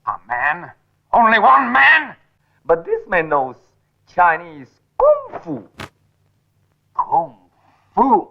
A man? Only one man? But this man knows Chinese Kung Fu. Kung Fu.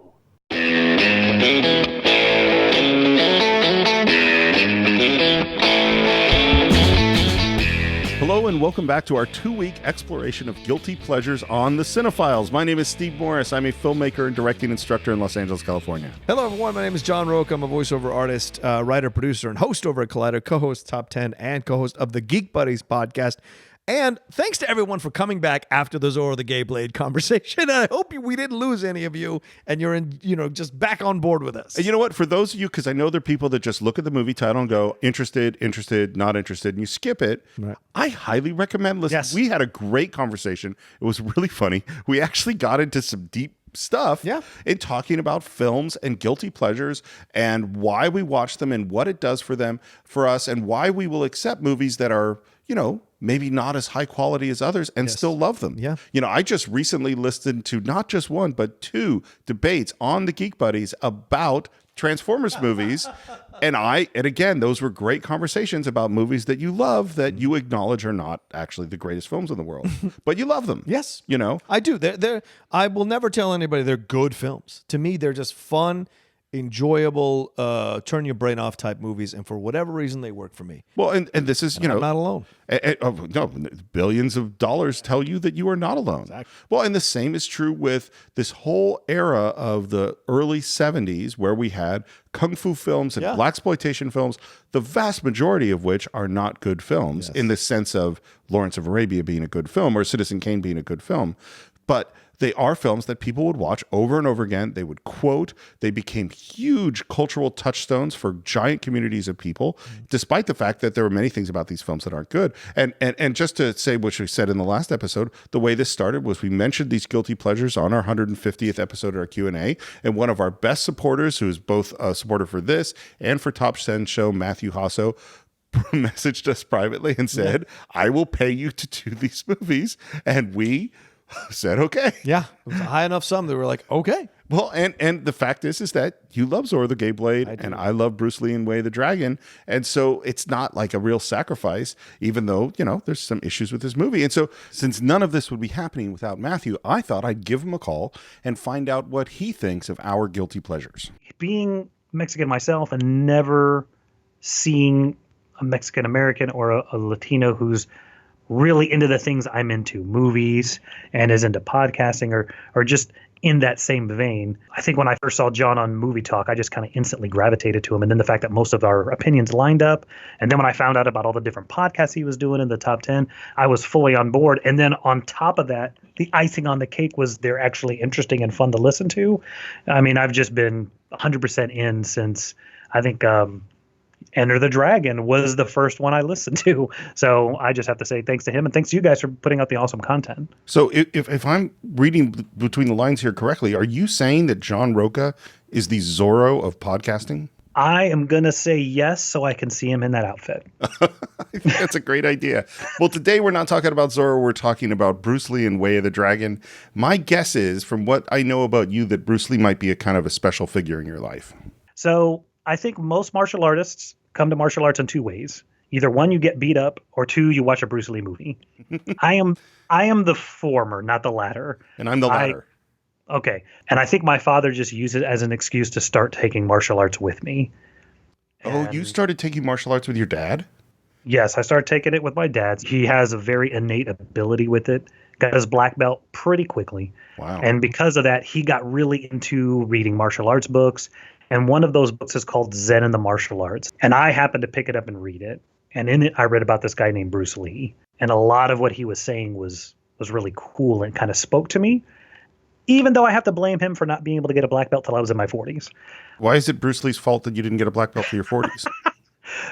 Hello and welcome back to our 2-week exploration of guilty pleasures on the Cine-Files. My name is Steve Morris. I'm a filmmaker and directing instructor in Los Angeles, California. Hello, everyone. My name is John Roque. I'm a voiceover artist, writer, producer, and host over at Collider, co-host Top 10, and co-host of the Geek Buddies podcast. And thanks to everyone for coming back after the Zorro the Gay Blade conversation. I hope we didn't lose any of you, and you're just back on board with us. And you know what? For those of you, because I know there are people that just look at the movie title and go, interested, not interested, and you skip it. Right. I highly recommend listening. Yes. We had a great conversation. It was really funny. We actually got into some deep stuff in talking about films and guilty pleasures and why we watch them and what it does for us, and why we will accept movies that are, maybe not as high quality as others and still love them. Yeah. I just recently listened to not just one, but 2 debates on the Geek Buddies about Transformers movies. And again, those were great conversations about movies that you love that you acknowledge are not actually the greatest films in the world, but you love them. Yes. I do. I will never tell anybody they're good films. To me, they're just fun, enjoyable, turn your brain off type movies, and for whatever reason they work for me. Well, and this is, I'm not alone. No, billions of dollars tell you that you are not alone. Exactly. Well, and the same is true with this whole era of the early 70s where we had kung fu films and blaxploitation films, the vast majority of which are not good films in the sense of Lawrence of Arabia being a good film or Citizen Kane being a good film. But they are films that people would watch over and over again. They would quote. They became huge cultural touchstones for giant communities of people, despite the fact that there were many things about these films that aren't good. And just to say what we said in the last episode, the way this started was we mentioned these guilty pleasures on our 150th episode of our Q&A, and one of our best supporters, who is both a supporter for this and for Top 10 show, Matthew Hasso, messaged us privately and said, I will pay you to do these movies. And we said okay. Yeah, it was a high enough sum that we're like, okay. Well, and the fact is that you love Zorro the Gay Blade, and I love Bruce Lee and Way of the Dragon, and so it's not like a real sacrifice, even though there's some issues with this movie. And so, since none of this would be happening without Matthew, I thought I'd give him a call and find out what he thinks of our guilty pleasures. Being Mexican myself and never seeing a Mexican American or a Latino who's really into the things I'm into, movies, and is into podcasting or just in that same vein. I think when I first saw John on Movie Talk, I just kind of instantly gravitated to him. And then the fact that most of our opinions lined up. And then when I found out about all the different podcasts he was doing in the top 10, I was fully on board. And then on top of that, the icing on the cake was they're actually interesting and fun to listen to. I mean, I've just been 100% in since I think Enter the Dragon was the first one I listened to. So I just have to say thanks to him and thanks to you guys for putting out the awesome content. So if I'm reading between the lines here correctly, are you saying that John Roca is the Zorro of podcasting? I am going to say yes so I can see him in that outfit. I think that's a great idea. Well, today we're not talking about Zorro. We're talking about Bruce Lee and Way of the Dragon. My guess is, from what I know about you, that Bruce Lee might be a kind of a special figure in your life. So I think most martial artists come to martial arts in 2 ways. Either 1, you get beat up, or 2, you watch a Bruce Lee movie. I am the former, not the latter. And I'm the latter. Okay. And I think my father just used it as an excuse to start taking martial arts with me. Oh, you started taking martial arts with your dad? Yes, I started taking it with my dad. He has a very innate ability with it. Got his black belt pretty quickly. Wow. And because of that, he got really into reading martial arts books. And one of those books is called Zen and the Martial Arts. And I happened to pick it up and read it. And in it, I read about this guy named Bruce Lee. And a lot of what he was saying was really cool and kind of spoke to me, even though I have to blame him for not being able to get a black belt till I was in my 40s. Why is it Bruce Lee's fault that you didn't get a black belt till your 40s?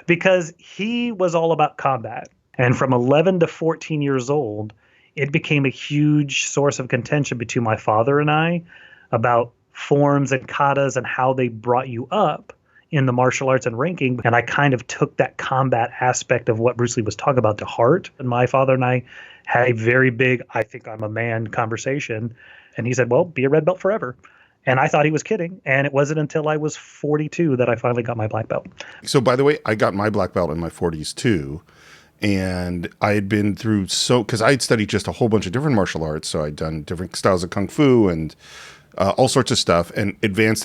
Because he was all about combat. And from 11 to 14 years old, it became a huge source of contention between my father and I about forms and katas and how they brought you up in the martial arts and ranking. And I kind of took that combat aspect of what Bruce Lee was talking about to heart. And my father and I had a very big, I think I'm a man conversation. And he said, well, be a red belt forever. And I thought he was kidding. And it wasn't until I was 42 that I finally got my black belt. So, by the way, I got my black belt in my 40s too. And I had been through because I had studied just a whole bunch of different martial arts. So I'd done different styles of Kung Fu and all sorts of stuff, and advanced,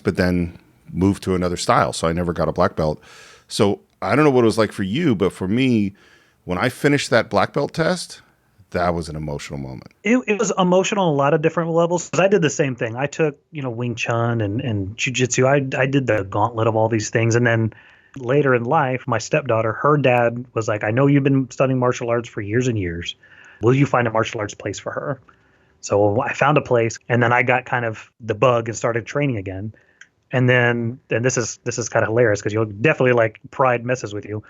but then moved to another style. So I never got a black belt. So I don't know what it was like for you, but for me, when I finished that black belt test, that was an emotional moment. It was emotional on a lot of different levels. Because I did the same thing. I took, Wing Chun and Jiu-Jitsu. I did the gauntlet of all these things. And then later in life, my stepdaughter, her dad was like, I know you've been studying martial arts for years and years. Will you find a martial arts place for her? So I found a place, and then I got kind of the bug and started training again. And this is kind of hilarious because you'll definitely like pride messes with you.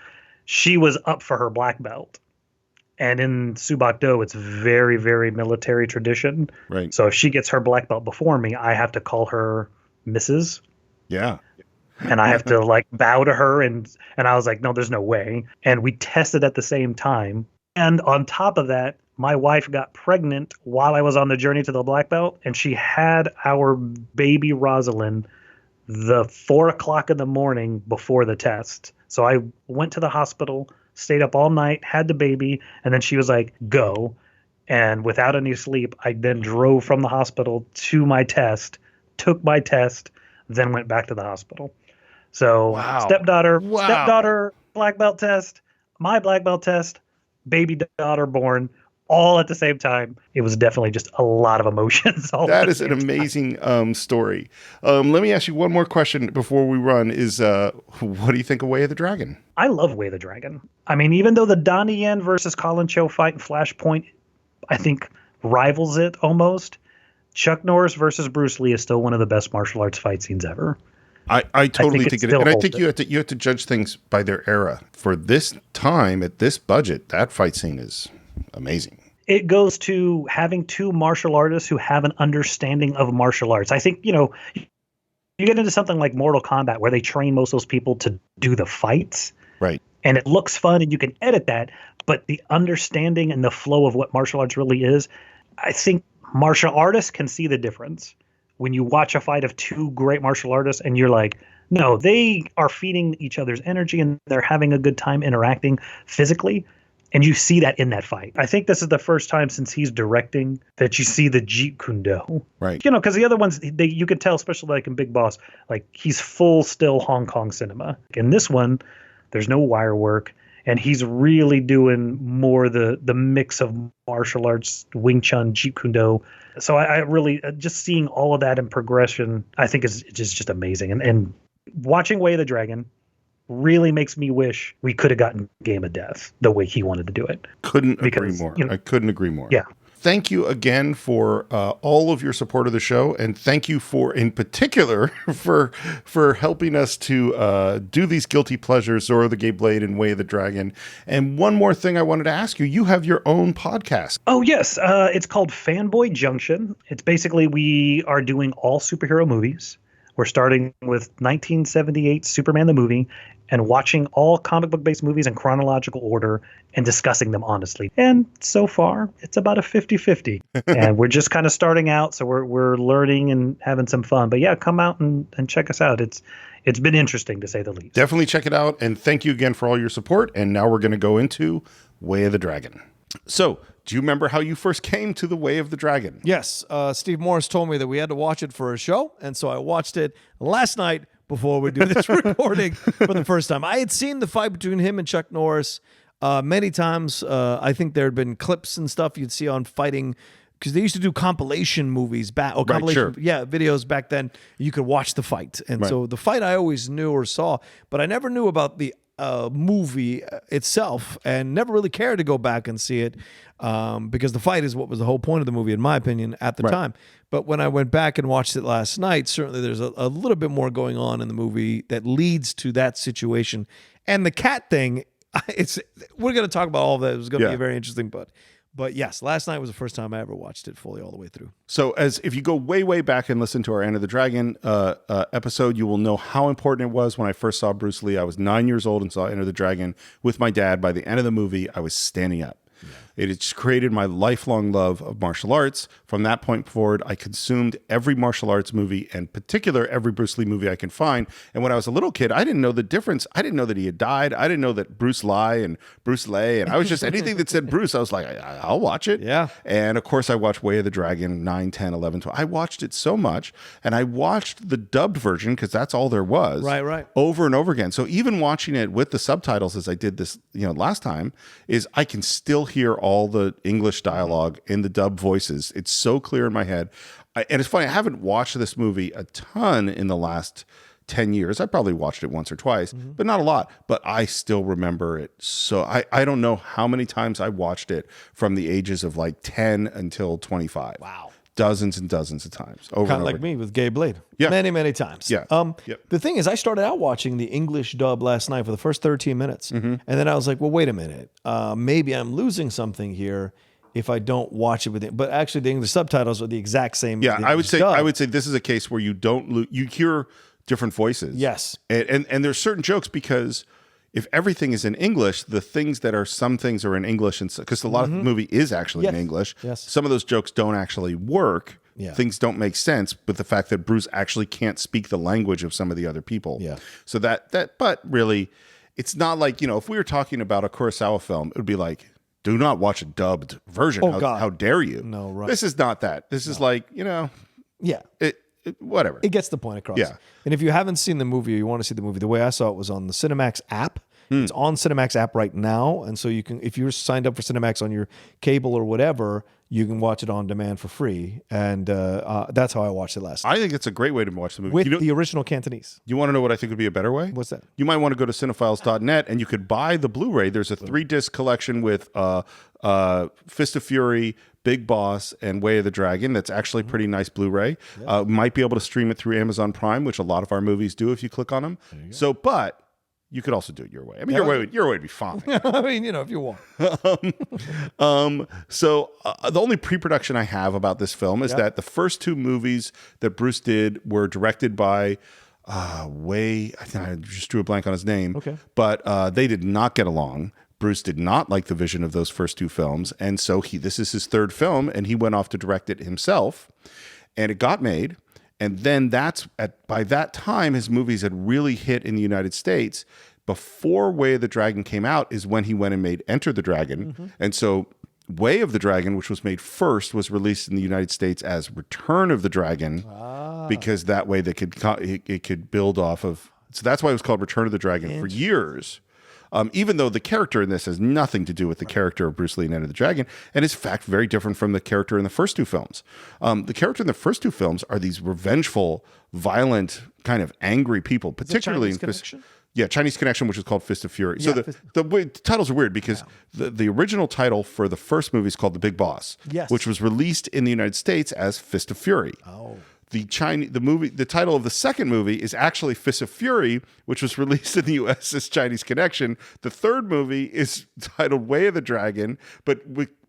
She was up for her black belt. And in Subak-do, it's very, very military tradition. Right. So if she gets her black belt before me, I have to call her Mrs. Yeah. And I have to like bow to her. And I was like, no, there's no way. And we tested at the same time. And on top of that, my wife got pregnant while I was on the journey to the black belt. And she had our baby Rosalind the 4:00 in the morning before the test. So I went to the hospital, stayed up all night, had the baby, and then she was like, go. And without any sleep, I then drove from the hospital to my test, took my test, then went back to the hospital. So Wow. stepdaughter, black belt test, my black belt test, baby daughter born, all at the same time. It was definitely just a lot of emotions. That is an amazing story. Let me ask you one more question before we run is, what do you think of Way of the Dragon? I love Way of the Dragon. I mean, even though the Donnie Yen versus Colin Cho fight in Flashpoint, I think rivals it almost, Chuck Norris versus Bruce Lee is still one of the best martial arts fight scenes ever. I totally think it. And I think it. you have to judge things by their era. For this time, at this budget, that fight scene is amazing. It goes to having two martial artists who have an understanding of martial arts. I think, you get into something like Mortal Kombat where they train most of those people to do the fights. Right. And it looks fun and you can edit that. But the understanding and the flow of what martial arts really is, I think martial artists can see the difference. When you watch a fight of two great martial artists and you're like, no, they are feeding each other's energy and they're having a good time interacting physically. And you see that in that fight. I think this is the first time since he's directing that you see the Jeet Kune Do. Right. Because the other ones, you could tell, especially like in Big Boss, like he's full still Hong Kong cinema. In this one, there's no wire work. And he's really doing more the mix of martial arts, Wing Chun, Jeet Kune Do. So I really, just seeing all of that in progression, I think is just amazing. And watching Way of the Dragon really makes me wish we could have gotten Game of Death the way he wanted to do it. Couldn't agree more. I couldn't agree more. Yeah. Thank you again for all of your support of the show, and thank you in particular for helping us to do these guilty pleasures, Zora the Gay Blade and Way of the Dragon. And one more thing I wanted to ask you: you have your own podcast. Oh yes, it's called Fanboy Junction. It's basically we are doing all superhero movies. We're starting with 1978 Superman the movie and watching all comic book based movies in chronological order and discussing them honestly. And so far, it's about a 50-50. And we're just kind of starting out, so we're learning and having some fun. But yeah, come out and check us out. It's been interesting to say the least. Definitely check it out. And thank you again for all your support. And now we're going to go into Way of the Dragon. So, do you remember how you first came to the Way of the Dragon? Yes. Steve Morris told me that we had to watch it for a show, and so I watched it last night before we do this recording for the first time. I had seen the fight between him and Chuck Norris many times. I think there had been clips and stuff you'd see on fighting, because they used to do compilation movies videos back then. You could watch the fight, and so the fight I always knew or saw, but I never knew about the movie itself, and never really cared to go back and see it because the fight is what was the whole point of the movie, in my opinion, at the time. But when I went back and watched it last night, certainly there's a little bit more going on in the movie that leads to that situation. And the cat thing, we're going to talk about all of that. It was going to be very interesting, but yes, last night was the first time I ever watched it fully all the way through. So if you go way, way back and listen to our Enter the Dragon episode, you will know how important it was when I first saw Bruce Lee. I was 9 years old and saw Enter the Dragon with my dad. By the end of the movie, I was standing up. It has created my lifelong love of martial arts. From that point forward, I consumed every martial arts movie, and in particular, every Bruce Lee movie I can find. And when I was a little kid, I didn't know the difference. I didn't know that he had died. I didn't know that Bruce Lee and Bruce Lee. And I was just anything that said Bruce, I was like, I'll watch it. Yeah. And of course, I watched Way of the Dragon 9, 10, 11, 12. I watched it so much. And I watched the dubbed version because that's all there was. Right. Over and over again. So even watching it with the subtitles, as I did this, last time, is I can still hear all the English dialogue in the dub voices. It's so clear in my head. And it's funny, I haven't watched this movie a ton in the last 10 years. I probably watched it once or twice, but not a lot. But I still remember it. So I don't know how many times I watched it from the ages of like 10 until 25. Wow. Dozens and dozens of times. Over Kind and of over. like me with Gay Blade. Yeah. Many times. Yeah. Yep. The thing is, I started out watching the English dub last night for the first 13 minutes. And then I was like, well, wait a minute. Maybe I'm losing something here if I don't watch it with it. But actually, the English subtitles are the exact same. Yeah, as the I would English dub. say this is a case where you don't you hear different voices. Yes. And there's certain jokes because if everything is in English, the things that are some things are in English, and because a lot of the movie is actually in English. Yes. Some of those jokes don't actually work. Yeah. Things don't make sense, but the fact that Bruce actually can't speak the language of some of the other people. Yeah. So but really, it's not like, if we were talking about a Kurosawa film, it would be like, do not watch a dubbed version. Oh, God. How dare you? No, right. This is not that. This is like, Yeah. whatever. It gets the point across. Yeah. And if you haven't seen the movie or you want to see the movie, the way I saw it was on the Cinemax app. It's on Cinemax app right now. And so you can, if you're signed up for Cinemax on your cable or whatever, you can watch it on demand for free. And that's how I watched it last night. I think it's a great way to watch the movie. With the original Cantonese. You want to know what I think would be a better way? What's that? You might want to go to Cine-Files.net and you could buy the Blu-ray. There's a 3-disc collection with Fist of Fury, Big Boss, and Way of the Dragon. That's actually pretty nice Blu-ray. Might be able to stream it through Amazon Prime, which a lot of our movies do if you click on them. So, but you could also do it your way. I mean, your way would be fine. I mean, if you want. So the only pre-production I have about this film is that the first 2 movies that Bruce did were directed by I just drew a blank on his name. Okay. But they did not get along. Bruce did not like the vision of those first 2 films. And so this is his 3rd film, and he went off to direct it himself. And it got made. And then by that time, his movies had really hit in the United States. Before Way of the Dragon came out is when he went and made Enter the Dragon. And so Way of the Dragon, which was made first, was released in the United States as Return of the Dragon, because that way it could build off of. So that's why it was called Return of the Dragon for years. Even though the character in this has nothing to do with the character of Bruce Lee in Enter the Dragon, and is in fact very different from the character in the first 2 films. The character in the first 2 films are these revengeful, violent, kind of angry people, particularly in Chinese Connection, which is called Fist of Fury. So the titles are weird because the original title for the first movie is called The Big Boss, which was released in the United States as Fist of Fury. Oh. The title of the second movie is actually Fist of Fury, which was released in the U.S. as Chinese Connection. The third movie is titled Way of the Dragon, but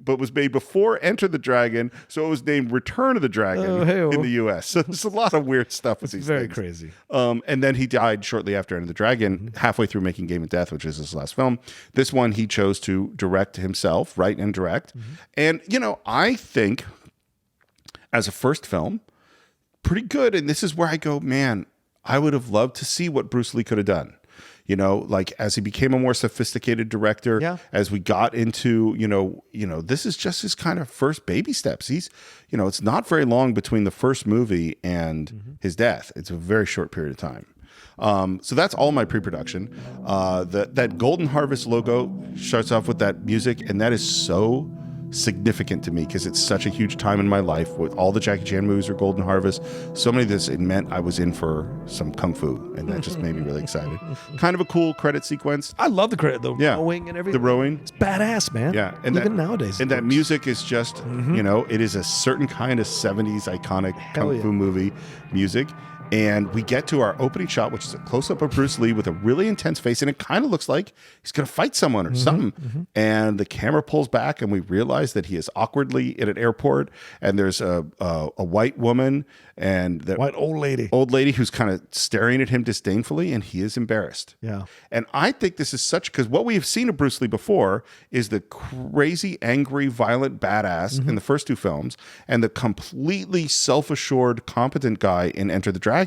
was made before Enter the Dragon, so it was named Return of the Dragon in the U.S. So there's a lot of weird stuff with these very things. crazy. And then he died shortly after Enter the Dragon, halfway through making Game of Death, which is his last film. This one he chose to direct himself, write and direct. And, I think as a first film, pretty good. And this is where I go, man, I would have loved to see what Bruce Lee could have done. Like as he became a more sophisticated director, as we got into, this is just his kind of first baby steps. He's, it's not very long between the first movie and his death. It's a very short period of time. So that's all my pre-production. That Golden Harvest logo starts off with that music, and that is so significant to me because it's such a huge time in my life. With all the Jackie Chan movies or Golden Harvest, so many of this, it meant I was in for some kung fu, and that just made me really excited. Kind of a cool credit sequence. I love the credit, the rowing and everything. The rowing. It's badass, man. Yeah. And even nowadays. And that music is just, it is a certain kind of 70s iconic kung fu movie music. And we get to our opening shot, which is a close-up of Bruce Lee with a really intense face, and it kind of looks like he's going to fight someone or something. And the camera pulls back, and we realize that he is awkwardly in an airport, and there's a white woman and the White old lady who's kind of staring at him disdainfully, and he is embarrassed. Yeah. And I think this is such, because what we have seen of Bruce Lee before is the crazy, angry, violent badass in the first two films, and the completely self-assured, competent guy in Enter the Dragon.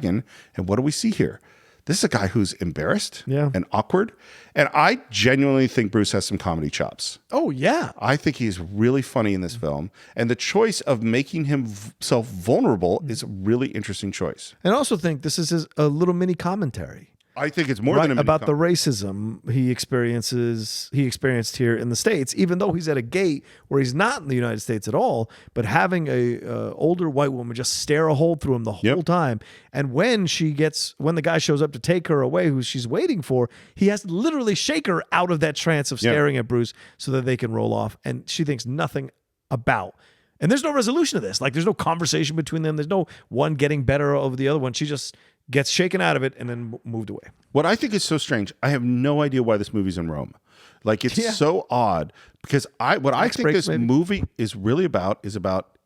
And what do we see here? This is a guy who's embarrassed and awkward. And I genuinely think Bruce has some comedy chops. Oh, yeah. I think he's really funny in this film. And the choice of making himself vulnerable is a really interesting choice. And I also think this is a little mini commentary. I think it's more than a mini about the racism he experienced here in the States, even though he's at a gate where he's not in the United States at all, but having a older white woman just stare a hole through him the whole time. And when the guy shows up to take her away, who she's waiting for, he has to literally shake her out of that trance of staring at Bruce so that they can roll off. And she thinks nothing about. And there's no resolution to this. Like, there's no conversation between them. There's no one getting better over the other one. She just gets shaken out of it and then moved away. What I think is so strange, I have no idea why this movie's in Rome. Like, it's so odd, because I think this movie is really about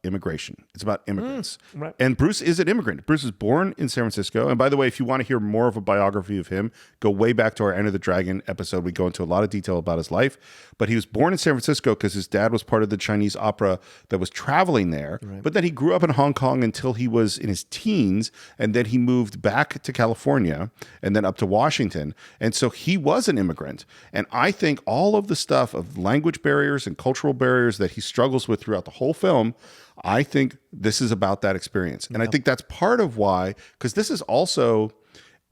immigration. It's about immigrants. Right. And Bruce is an immigrant. Bruce was born in San Francisco. And by the way, if you want to hear more of a biography of him, go way back to our Enter the Dragon episode. We go into a lot of detail about his life. But he was born in San Francisco because his dad was part of the Chinese opera that was traveling there. Right. But then he grew up in Hong Kong until he was in his teens. And then he moved back to California and then up to Washington. And so he was an immigrant. And I think all of the stuff of language barriers and cultural barriers that he struggles with throughout the whole film, I think this is about that experience. And I think that's part of why, because this is also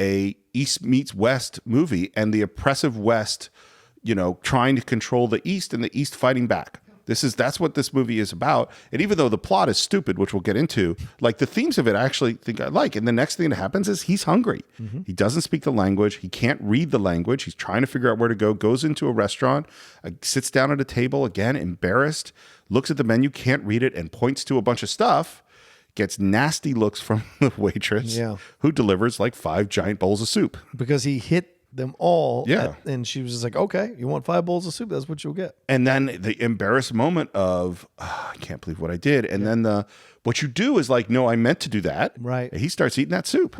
a East meets West movie, and the oppressive West, trying to control the East and the East fighting back. That's what this movie is about. And even though the plot is stupid, which we'll get into, like, the themes of it I actually think I like. And the next thing that happens is he's hungry. He doesn't speak the language. He can't read the language. He's trying to figure out where to go, goes into a restaurant, sits down at a table, again, embarrassed, looks at the menu, can't read it, and points to a bunch of stuff, gets nasty looks from the waitress who delivers like 5 giant bowls of soup. Because he hit them all. And she was just like, okay, you want 5 bowls of soup? That's what you'll get. And then the embarrassed moment of, I can't believe what I did. And then what you do is like, no, I meant to do that. Right. And he starts eating that soup.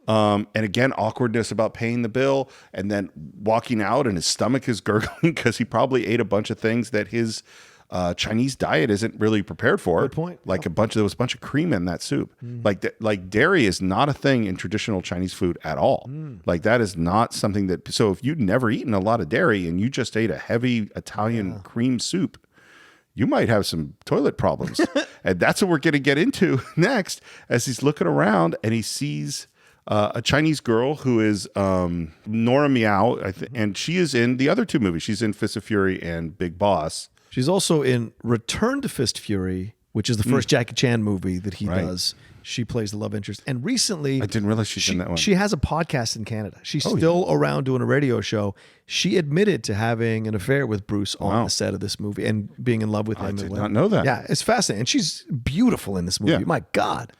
And again, awkwardness about paying the bill, and then walking out and his stomach is gurgling because he probably ate a bunch of things that his Chinese diet isn't really prepared for. Good point. Like there was a bunch of cream in that soup. Like dairy is not a thing in traditional Chinese food at all. Like, that is not something that. So if you'd never eaten a lot of dairy and you just ate a heavy Italian cream soup, you might have some toilet problems. And that's what we're going to get into next, as he's looking around and he sees a Chinese girl who is Nora Meow, and she is in the other 2 movies. She's in Fist of Fury and Big Boss. She's also in Return to Fist Fury, which is the first Jackie Chan movie that he does. She plays the love interest. And recently, I didn't realize she's in that one. She has a podcast in Canada. She's still around doing a radio show. She admitted to having an affair with Bruce on the set of this movie and being in love with him. I did not know that. Yeah, it's fascinating. And she's beautiful in this movie. My God.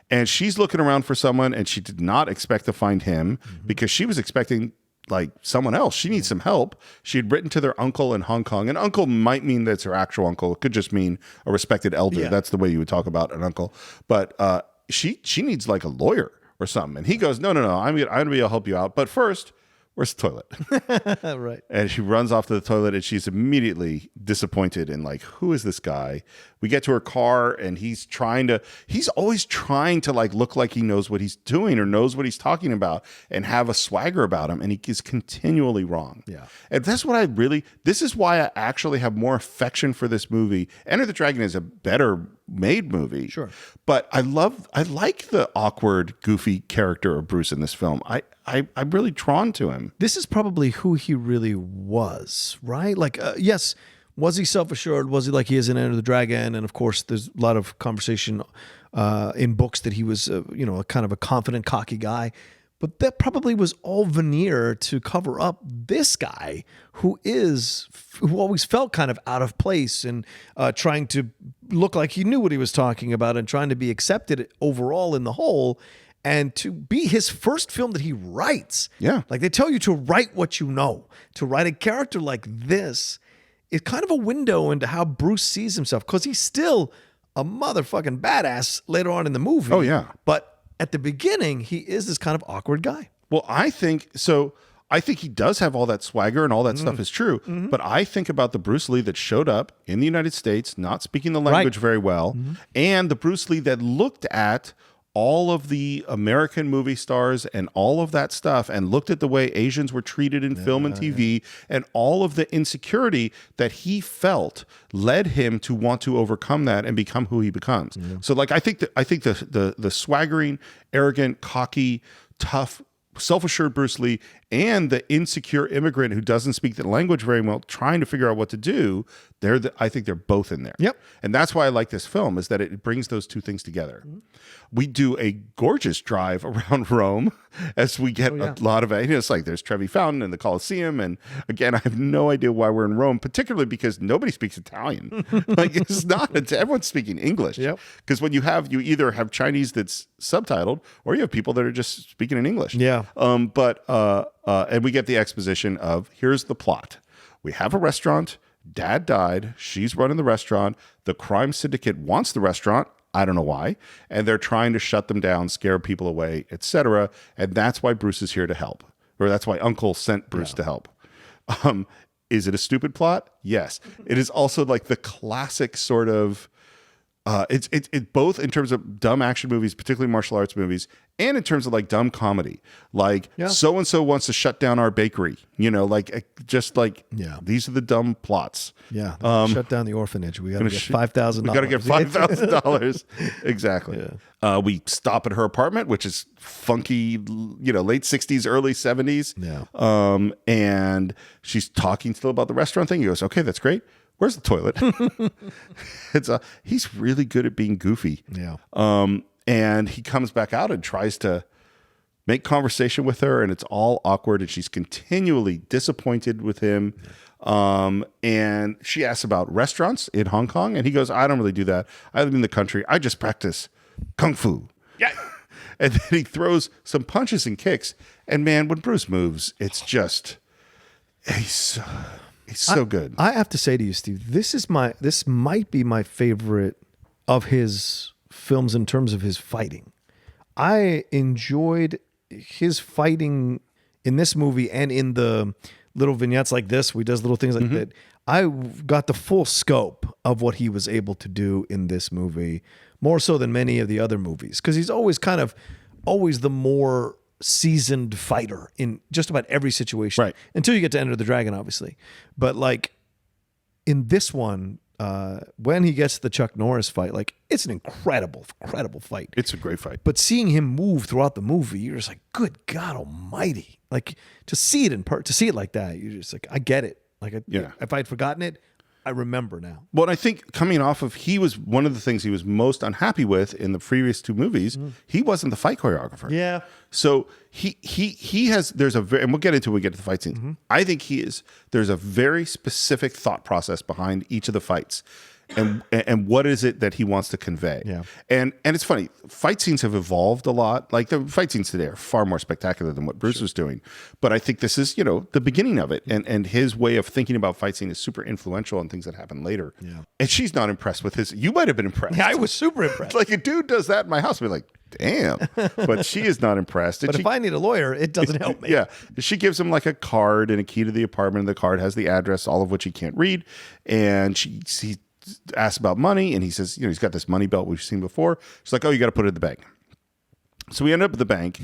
And she's looking around for someone, and she did not expect to find him because she was expecting like someone else. She needs some help. She had written to their uncle in Hong Kong. And uncle might mean that's her actual uncle. It could just mean a respected elder. Yeah. That's the way you would talk about an uncle. But she needs like a lawyer or something. And he goes, no, I'm gonna be able to help you out. But first, where's the toilet? Right. And she runs off to the toilet, and she's immediately disappointed and like, who is this guy? We get to her car, and he's always trying to like look like he knows what he's doing or knows what he's talking about and have a swagger about him. And he is continually wrong. Yeah. And that's what this is why I actually have more affection for this movie. Enter the Dragon is a better made movie. Sure. But I like the awkward, goofy character of Bruce in this film. I'm really drawn to him. This is probably who he really was, right? Like, yes, was he self-assured? Was he like he is in Enter the Dragon? And of course, there's a lot of conversation in books that he was, a kind of a confident, cocky guy. But that probably was all veneer to cover up this guy who always felt kind of out of place and trying to look like he knew what he was talking about and trying to be accepted overall in the whole. And to be his first film that he writes. Yeah. Like they tell you to write what you know. To write a character like this is kind of a window into how Bruce sees himself, because he's still a motherfucking badass later on in the movie. Oh, yeah. But at the beginning, he is this kind of awkward guy. Well, I think he does have all that swagger and all that stuff is true. But I think about the Bruce Lee that showed up in the United States, not speaking the language very well, and the Bruce Lee that looked at all of the American movie stars and all of that stuff and looked at the way Asians were treated in film and TV and all of the insecurity that he felt led him to want to overcome that and become who he becomes. So like I think the swaggering, arrogant, cocky, tough, self-assured Bruce Lee and the insecure immigrant who doesn't speak the language very well, trying to figure out what to do, I think they're both in there. Yep. And that's why I like this film, is that it brings those two things together. We do a gorgeous drive around Rome as we get a lot of it. It's like there's Trevi Fountain and the Colosseum. And again, I have no idea why we're in Rome, particularly because nobody speaks Italian. Like it's not, everyone's speaking English. Yep. Because when you either have Chinese that's subtitled or you have people that are just speaking in English. Yeah. And we get the exposition of, here's the plot. We have a restaurant. Dad died. She's running the restaurant. The crime syndicate wants the restaurant. I don't know why. And they're trying to shut them down, scare people away, etc. And that's why Bruce is here to help. Or that's why Uncle sent Bruce to help. Is it a stupid plot? Yes. It is also like the classic sort of it's both in terms of dumb action movies, particularly martial arts movies, and in terms of like dumb comedy. Like so and so wants to shut down our bakery. These are the dumb plots. Yeah. Shut down the orphanage. We got to get $5,000. We got to get $5,000. Exactly. Yeah. We stop at her apartment, which is funky, late 60s, early 70s. Yeah. And she's talking still about the restaurant thing. He goes, okay, that's great. Where's the toilet? He's really good at being goofy. Yeah. And he comes back out and tries to make conversation with her, and it's all awkward, and she's continually disappointed with him. And she asks about restaurants in Hong Kong, and he goes, I don't really do that. I live in the country. I just practice kung fu. Yeah. And then he throws some punches and kicks. And man, when Bruce moves, it's just, he's so good. I have to say to you, Steve, this might be my favorite of his films in terms of his fighting. I enjoyed his fighting in this movie and in the little vignettes like this, where he does little things like that. I got the full scope of what he was able to do in this movie, more so than many of the other movies, because he's always the more seasoned fighter in just about every situation, right? Until you get to Enter the Dragon, obviously. But like in this one, when he gets the Chuck Norris fight, like it's an incredible fight. It's a great fight. But seeing him move throughout the movie, you're just like, good God Almighty! Like to see it like that, you're just like, I get it. Like, if I'd forgotten it, I remember now. Well, and I think coming off of, he was one of the things he was most unhappy with in the previous two movies. He wasn't the fight choreographer. Yeah. So and we'll get into it when we get to the fight scenes. I think there's a very specific thought process behind each of the fights. And what is it that he wants to convey? Yeah. And it's funny, fight scenes have evolved a lot. Like the fight scenes today are far more spectacular than what Bruce was doing. But I think this is, the beginning of it. And his way of thinking about fight scene is super influential on things that happen later. Yeah. And she's not impressed with you might have been impressed. Yeah, I was super impressed. Like a dude does that in my house, I'd be like, damn. But she is not impressed. And but if I need a lawyer, it doesn't help me. Yeah. She gives him like a card and a key to the apartment. And the card has the address, all of which he can't read. And he asks about money, and he says, he's got this money belt we've seen before. She's like, oh, you got to put it in the bank. So we end up at the bank,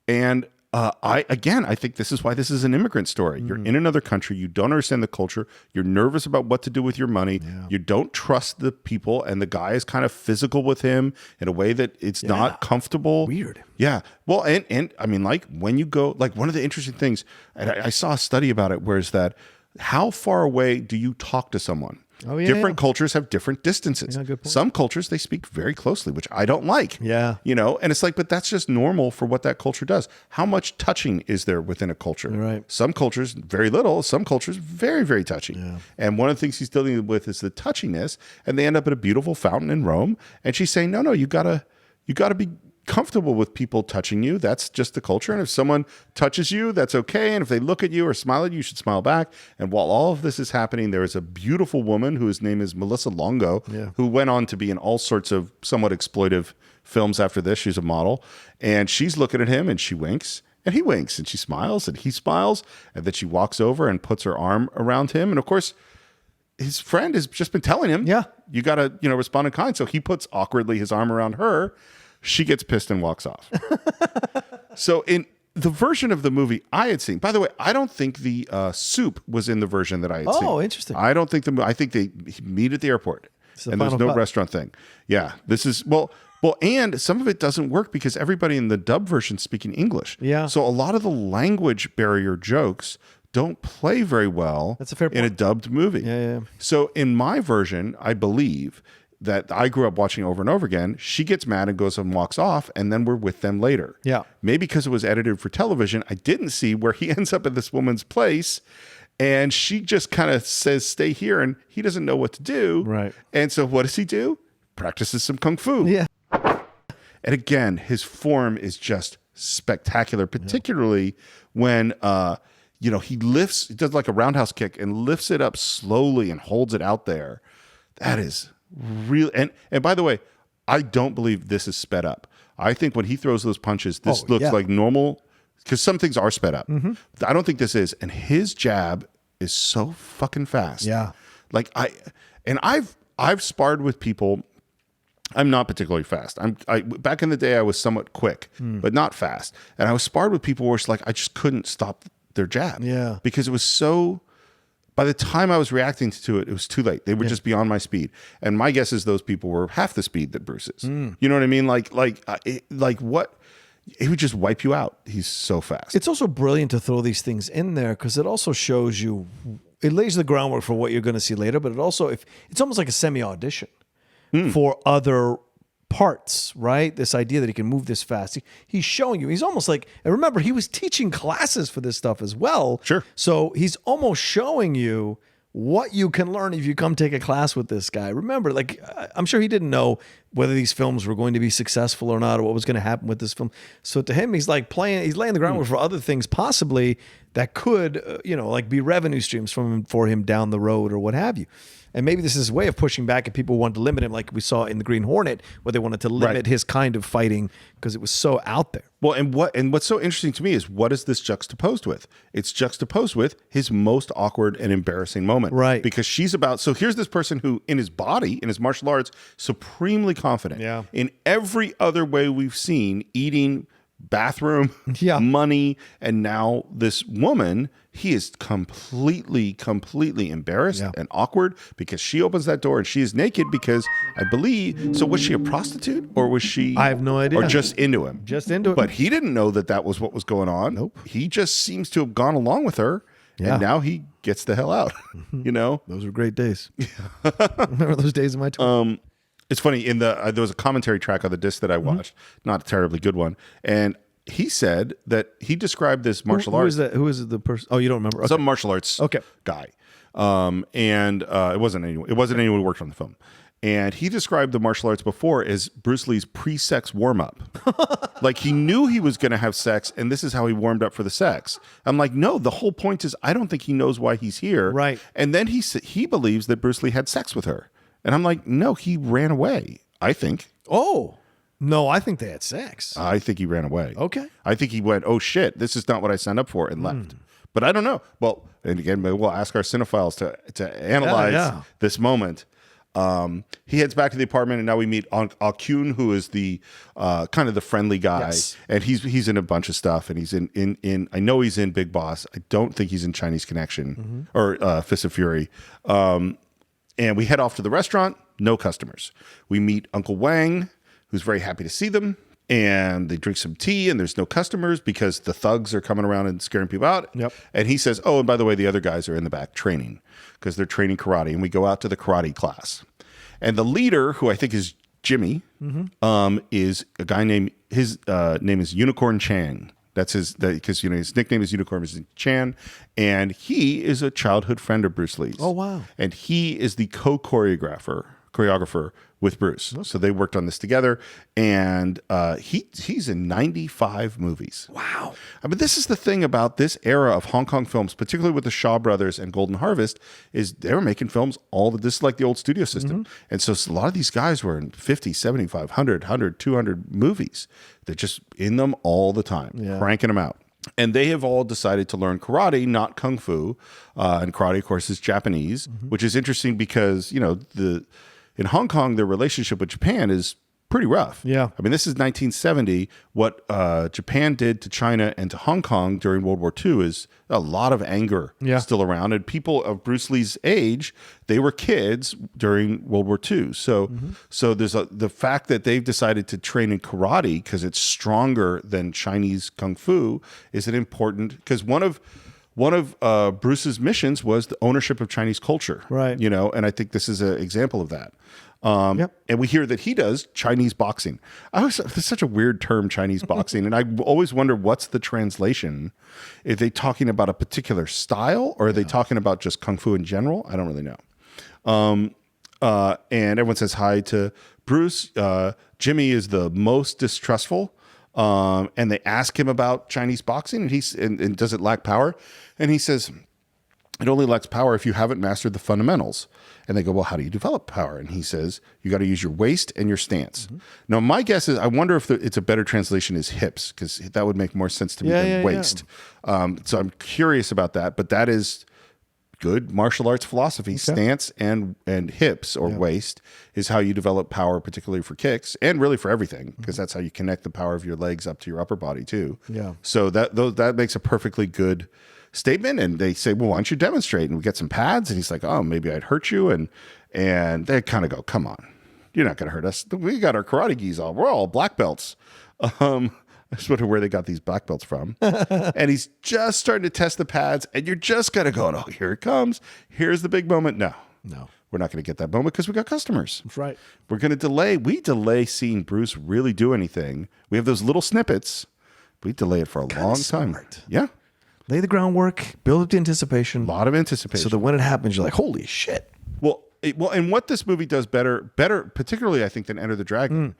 and I think this is why this is an immigrant story. You're in another country, you don't understand the culture, you're nervous about what to do with your money, you don't trust the people, and the guy is kind of physical with him in a way that it's not comfortable. Weird. Yeah. Well, and I mean, like when you go, like one of the interesting things, and I saw a study about it, where is that how far away do you talk to someone? Oh, yeah, different cultures have different distances. Yeah, good point. Some cultures, they speak very closely, which I don't like. Yeah. And it's like, but that's just normal for what that culture does. How much touching is there within a culture? Right. Some cultures, very little. Some cultures, very, very touchy. Yeah. And one of the things he's dealing with is the touchiness. And they end up at a beautiful fountain in Rome. And she's saying, no, you gotta be comfortable with people touching you. That's just the culture. And if someone touches you, that's okay. And if they look at you or smile at you, you should smile back. And while all of this is happening, there is a beautiful woman whose name is Melissa Longo, who went on to be in all sorts of somewhat exploitive films after this. She's a model. And she's looking at him and she winks. And he winks and she smiles and he smiles. And then she walks over and puts her arm around him. And of course, his friend has just been telling him, you got to, respond in kind. So he puts awkwardly his arm around her. She gets pissed and walks off. So in the version of the movie I had seen, by the way, I don't think the soup was in the version that I had seen. Oh, interesting. I don't think I think they meet at the airport and there's no restaurant thing. Yeah. This is, well, and some of it doesn't work because everybody in the dub version is speaking English. Yeah. So a lot of the language barrier jokes don't play very well That's a fair point. in a dubbed movie. Yeah. So in my version, I believe that I grew up watching over and over again, she gets mad and goes and walks off, and then we're with them later. Yeah. Maybe because it was edited for television, I didn't see where he ends up at this woman's place, and she just kind of says, stay here, and he doesn't know what to do. Right. And so what does he do? Practices some kung fu. Yeah. And again, his form is just spectacular, particularly when he does like a roundhouse kick and lifts it up slowly and holds it out there. That is real. And by the way, I don't believe this is sped up. I think when he throws those punches, this looks like normal, because some things are sped up. I don't think this is. And his jab is so fucking fast. Yeah. Like I've sparred with people. I'm not particularly fast. Back in the day, I was somewhat quick, but not fast. And I was sparred with people where it's like I just couldn't stop their jab. Yeah. Because it was so. By the time I was reacting to it, it was too late. They were just beyond my speed. And my guess is those people were half the speed that Bruce is. You know what I mean? Like what? He would just wipe you out. He's so fast. It's also brilliant to throw these things in there because it also shows you, it lays the groundwork for what you're going to see later, but it also, it's almost like a semi-audition for other parts, right? This idea that he can move this fast. He's showing you, he's almost like, and remember, he was teaching classes for this stuff as well. Sure. So he's almost showing you what you can learn if you come take a class with this guy. Remember, like, I'm sure he didn't know whether these films were going to be successful or not, or what was going to happen with this film. So to him, he's like he's laying the groundwork for other things possibly that could, like be revenue streams for him down the road or what have you. And maybe this is his way of pushing back at people who want to limit him, like we saw in the Green Hornet, where they wanted to limit his kind of fighting because it was so out there. Well, and what's so interesting to me is what is this juxtaposed with? It's juxtaposed with his most awkward and embarrassing moment. Right. Because so here's this person who in his body, in his martial arts, supremely confident. Yeah. In every other way we've seen, eating, bathroom, Yeah. money, and now this woman, he is completely embarrassed and awkward because she opens that door and she is naked because I believe, so was she a prostitute or was she? I have no idea. Or just into him? Just into it. But he didn't know that was what was going on. Nope. He just seems to have gone along with her. Yeah. And now he gets the hell out, Those were great days. Remember those days in my 20s? It's funny, there was a commentary track on the disc that I watched, not a terribly good one. And he said that he described this martial arts. Who is the person? Oh, you don't remember? Okay. Some martial arts guy. And it wasn't anyone who worked on the film. And he described the martial arts before as Bruce Lee's pre-sex warm-up. Like he knew he was going to have sex, and this is how he warmed up for the sex. I'm like, no, the whole point is I don't think he knows why he's here. Right. And then he believes that Bruce Lee had sex with her. And I'm like, no, he ran away, I think. Oh, no, I think they had sex. I think he ran away. Okay. I think he went, oh shit, this is not what I signed up for, and left. But I don't know. Well, and again, maybe we'll ask our Cine-Files to analyze this moment. He heads back to the apartment, and now we meet Kyun, who is the kind of the friendly guy, Yes. and he's in a bunch of stuff, and he's in I know he's in Big Boss. I don't think he's in Chinese Connection or Fist of Fury. And we head off to the restaurant. No customers. We meet Uncle Wang, who's very happy to see them, and they drink some tea, and there's no customers because the thugs are coming around and scaring people out. Yep. And he says, oh, and by the way, the other guys are in the back training because they're training karate, and we go out to the karate class. And the leader, who I think is Jimmy, is a guy named, his name is Unicorn Chang. That's because his nickname is Unicorn Chan, and he is a childhood friend of Bruce Lee's. Oh, wow. And he is the co-choreographer choreographer with Bruce. So they worked on this together, and he's in 95 movies. Wow. I mean, this is the thing about this era of Hong Kong films, particularly with the Shaw Brothers and Golden Harvest, is they were making films this is like the old studio system. And so a lot of these guys were in 50, 75, 100, 200 movies. They're just in them all the time, cranking them out. And they have all decided to learn karate, not kung fu. And karate, of course, is Japanese, which is interesting because, in Hong Kong, their relationship with Japan is pretty rough. Yeah. I mean, this is 1970. What Japan did to China and to Hong Kong during World War II is a lot of anger still around. And people of Bruce Lee's age, they were kids during World War II. So there's the fact that they've decided to train in karate because it's stronger than Chinese kung fu is an important, because one of Bruce's missions was the ownership of Chinese culture. Right. And I think this is an example of that. And we hear that he does Chinese boxing. There's such a weird term, Chinese boxing. And I always wonder, what's the translation? Are they talking about a particular style, or are they talking about just Kung Fu in general? I don't really know. And everyone says hi to Bruce. Jimmy is the most distrustful. And they ask him about Chinese boxing, and does it lack power? And he says, it only lacks power if you haven't mastered the fundamentals. And they go, well, how do you develop power? And he says, you got to use your waist and your stance. Now, my guess is, I wonder if it's a better translation is hips, because that would make more sense to me than waist. So I'm curious about that, but that is good martial arts philosophy. Stance and hips or waist is how you develop power, particularly for kicks and really for everything, because that's how you connect the power of your legs up to your upper body too. Yeah. So that makes a perfectly good statement. And they say, well, why don't you demonstrate? And we get some pads. And he's like, oh, maybe I'd hurt you. And they kind of go, come on, you're not going to hurt us. We got our karate gis on. We're all black belts. I just wonder where they got these black belts from. And he's just starting to test the pads, and you're just kind of going, oh, here it comes. Here's the big moment. No, we're not going to get that moment because we got customers. That's right. We're going to delay. We delay seeing Bruce really do anything. We have those little snippets. We delay it for a long time. Yeah. Lay the groundwork, build up the anticipation. A lot of anticipation. So that when it happens, you're like, holy shit. Well, and what this movie does better, particularly I think than Enter the Dragon,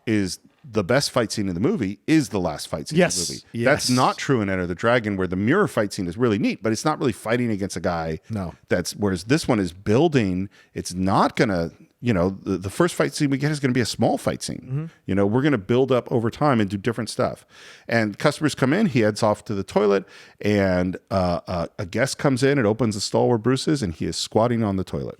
is the best fight scene in the movie is the last fight scene in the movie. Yes. That's not true in Enter the Dragon, where the mirror fight scene is really neat, but it's not really fighting against a guy. No. Whereas this one is building. It's not gonna, the first fight scene we get is gonna be a small fight scene. We're gonna build up over time and do different stuff. And customers come in, he heads off to the toilet, and a guest comes in and opens the stall where Bruce is, and he is squatting on the toilet.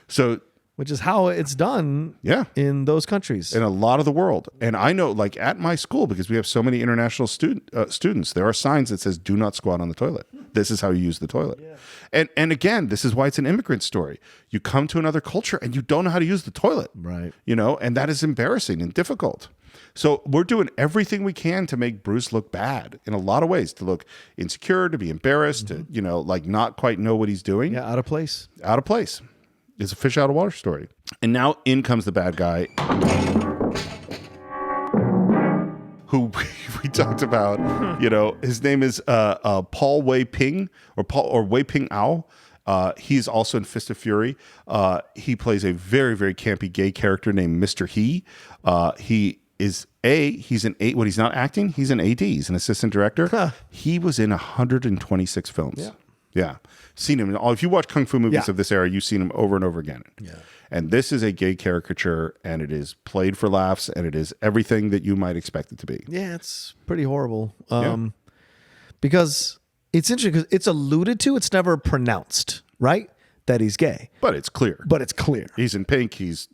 So, which is how it's done in those countries. In a lot of the world. And I know, like at my school, because we have so many international students, there are signs that says, do not squat on the toilet. This is how you use the toilet. Yeah. And again, this is why it's an immigrant story. You come to another culture and you don't know how to use the toilet. Right. And that is embarrassing and difficult. So we're doing everything we can to make Bruce look bad in a lot of ways, to look insecure, to be embarrassed, to, like not quite know what he's doing. Yeah, out of place. Out of place. It's a fish out of water story. And now in comes the bad guy who we talked about. His name is Paul Wei Ping or Wei Ping Ao. He's also in Fist of Fury. He plays a very, very campy gay character named Mr. He. He's an when he's not acting, he's an AD. He's an assistant director. He was in 126 films. Yeah. Seen him. If you watch Kung Fu movies of this era, you've seen him over and over again. Yeah. And this is a gay caricature, and it is played for laughs, and it is everything that you might expect it to be. Yeah, it's pretty horrible. Because it's interesting, because it's alluded to, it's never pronounced, right? That he's gay. But it's clear. He's in pink. He's,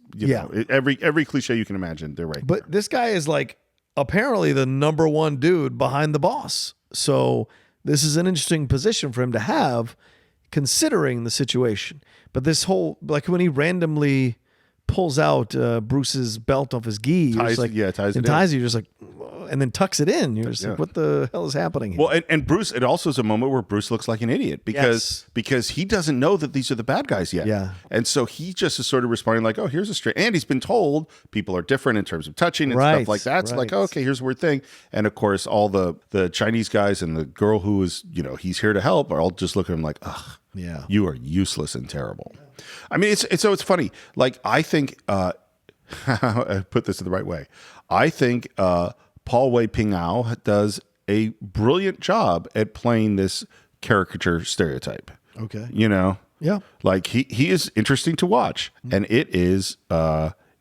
every cliche you can imagine, they're right. But this guy is like apparently the number one dude behind the boss. So this is an interesting position for him to have, considering the situation. But this whole, like when he randomly pulls out Bruce's belt off his gi, ties it, you're just like, and then tucks it in. You're just like, what the hell is happening here? Well, and Bruce, it also is a moment where Bruce looks like an idiot because he doesn't know that these are the bad guys yet. Yeah. And so he just is sort of responding like, oh, here's a straight, and he's been told people are different in terms of touching and stuff like that. So like, oh, okay, here's a weird thing. And of course, all the Chinese guys and the girl who is, he's here to help are all just looking at him like, ugh, you are useless and terrible. I mean, it's funny. Like, I think, I put this in the right way. I think Paul Wei Ping Ao does a brilliant job at playing this caricature stereotype. Okay. You know? Yeah. Like, he is interesting to watch. And it is,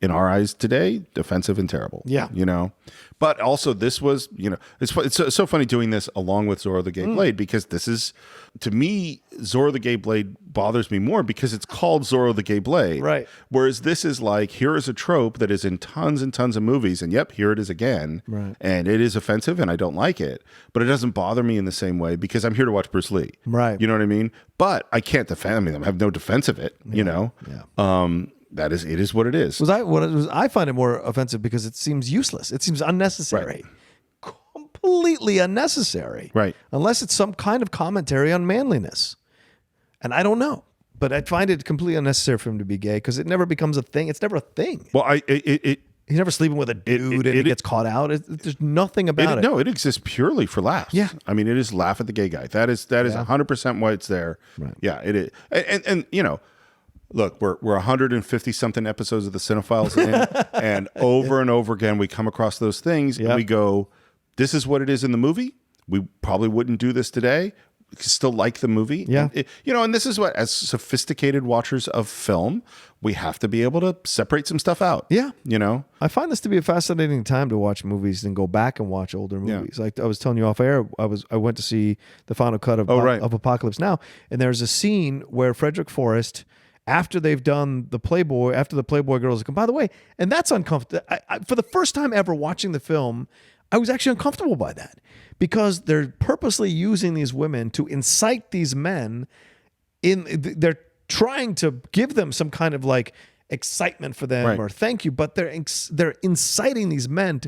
in our eyes today, offensive and terrible. Yeah. You know? But also, this was, you know, it's so funny doing this along with Zorro the Gay Blade, because this is, to me, Zorro the Gay Blade bothers me more because it's called Zorro the Gay Blade. Right. Whereas this is like, here is a trope that is in tons and tons of movies, and yep, here it is again. Right. And it is offensive, and I don't like it. But it doesn't bother me in the same way because I'm here to watch Bruce Lee. Right. You know what I mean? But I can't defend, I mean, I have no defense of it, you know? Yeah. It is what it is. I find it more offensive because it seems useless. It seems unnecessary. Completely unnecessary. Right. Unless it's some kind of commentary on manliness. And I don't know. But I find it completely unnecessary for him to be gay because it never becomes a thing. It's never a thing. Well, He's never sleeping with a dude and he gets caught out. There's nothing about it. No, it exists purely for laughs. Yeah. I mean, it is laugh at the gay guy. That is 100% why it's there. Right. Yeah, it is. And you know, look, we're 150 something episodes of the Cine-Files in, and over again we come across those things and we go, this is what it is in the movie. We probably wouldn't do this today. We can still like the movie. Yeah. And you know, and this is what, as sophisticated watchers of film, we have to be able to separate some stuff out. Yeah. You know? I find this to be a fascinating time to watch movies and go back and watch older movies. Like I was telling you off air, I went to see the final cut of Apocalypse Now, and there's a scene where Frederick Forrest, after they've done the Playboy girls come, by the way, and that's uncomfortable. For the first time ever watching the film, I was actually uncomfortable by that because they're purposely using these women to incite these men they're trying to give them some kind of like excitement for them or thank you, but they're inciting these men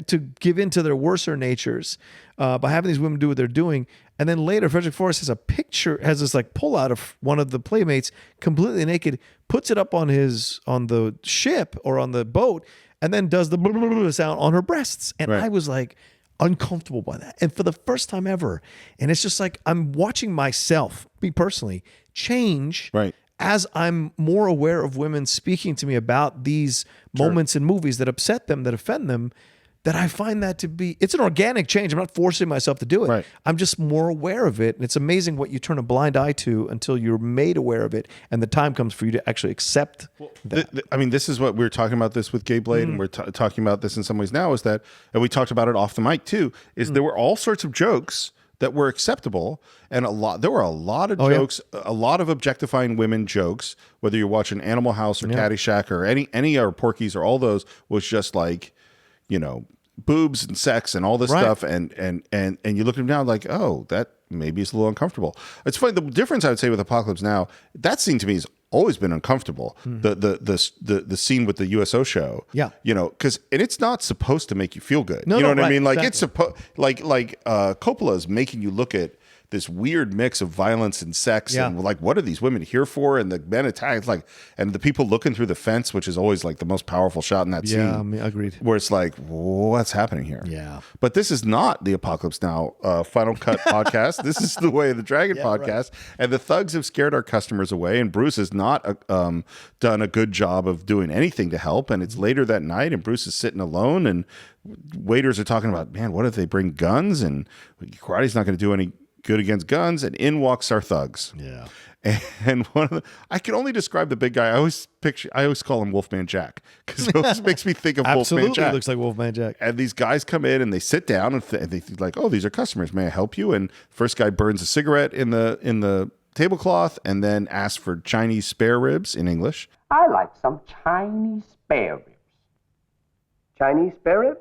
to give in to their worser natures by having these women do what they're doing. And then later, Frederick Forrest has this like pull out of one of the playmates completely naked, puts it up on the ship or on the boat, and then does the blah, blah, blah sound on her breasts. And I was like uncomfortable by that. And for the first time ever, and it's just like I'm watching myself, me personally, change as I'm more aware of women speaking to me about these moments in movies that upset them, that offend them, that I find that to be, it's an organic change. I'm not forcing myself to do it. Right. I'm just more aware of it. And it's amazing what you turn a blind eye to until you're made aware of it. And the time comes for you to actually accept that. I mean, this is what we were talking about this with Gay Blade, and we're talking about this in some ways now, is that, and we talked about it off the mic too, is there were all sorts of jokes that were acceptable, and there were a lot of jokes, a lot of objectifying women jokes, whether you're watching Animal House or Caddyshack or any or Porky's or all those, was just like, you know, boobs and sex and all this stuff, and you look at them now like, oh, that maybe is a little uncomfortable. It's funny, the difference I would say with Apocalypse Now, that scene to me has always been uncomfortable. The scene with the USO show, you know, because it's not supposed to make you feel good. You know what I mean? Like it's supposed like Coppola is making you look at this weird mix of violence and sex and like, what are these women here for? And the men attack, like, and the people looking through the fence, which is always like the most powerful shot in that scene. Yeah, I mean, agreed. Where it's like, what's happening here? Yeah. But this is not the Apocalypse Now Final Cut podcast. This is the Way of the Dragon podcast. And the thugs have scared our customers away. And Bruce has not done a good job of doing anything to help. And it's later that night, and Bruce is sitting alone, and waiters are talking about, man, what if they bring guns? And karate's not going to do any good against guns, and in walks our thugs. Yeah. And I can only describe the big guy. I always call him Wolfman Jack, because it always makes me think of Wolfman Jack. Absolutely looks like Wolfman Jack. And these guys come in and they sit down and they think like, oh, these are customers. May I help you? And first guy burns a cigarette in the tablecloth and then asks for Chinese spare ribs in English. I like some Chinese spare ribs. Chinese spare ribs?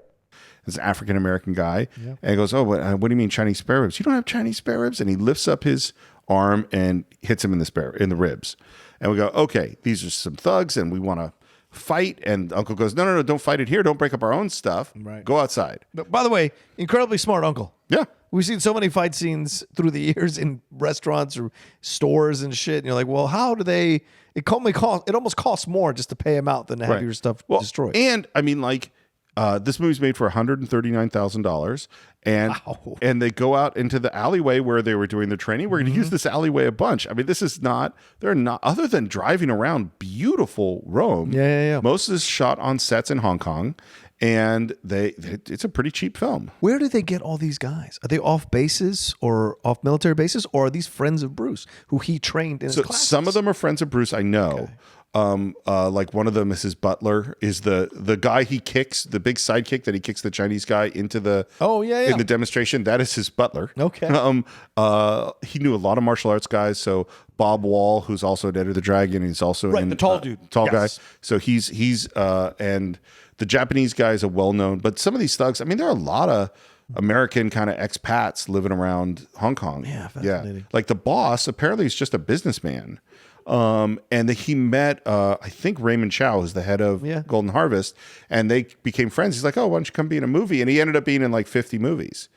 This African-American guy, and he goes, oh, what do you mean Chinese spare ribs? You don't have Chinese spare ribs? And he lifts up his arm and hits him in the ribs. And we go, okay, these are some thugs and we want to fight. And Uncle goes, no, don't fight it here. Don't break up our own stuff. Right. Go outside. But by the way, incredibly smart uncle. Yeah. We've seen so many fight scenes through the years in restaurants or stores and shit. And you're like, well, how do they, it almost costs more just to pay him out than to have your stuff destroyed. And I mean, like, This movie's made for $139,000, and Wow. and they go out into the alleyway where they were doing their training. We're going to use this alleyway a bunch. I mean, they're not other than driving around beautiful Rome. Yeah. Most of this shot on sets in Hong Kong, and it's a pretty cheap film. Where do they get all these guys? Are they off bases or off military bases, or are these friends of Bruce who he trained in his classes? Some of them are friends of Bruce, I know. Okay. Like one of them is his butler, is the guy he kicks, the big sidekick that he kicks the Chinese guy into the in the demonstration. That is his butler. Okay. He knew a lot of martial arts guys. So Bob Wall, who's also in Enter the Dragon, he's also in the tall dude, tall yes. guy. So he's and the Japanese guy is a well known. But some of these thugs, I mean, there are a lot of American kind of expats living around Hong Kong. Yeah, fascinating. Like the boss apparently is just a businessman. And he met, I think Raymond Chow is the head of Golden Harvest, and they became friends. He's like, oh, why don't you come be in a movie? And he ended up being in like 50 movies.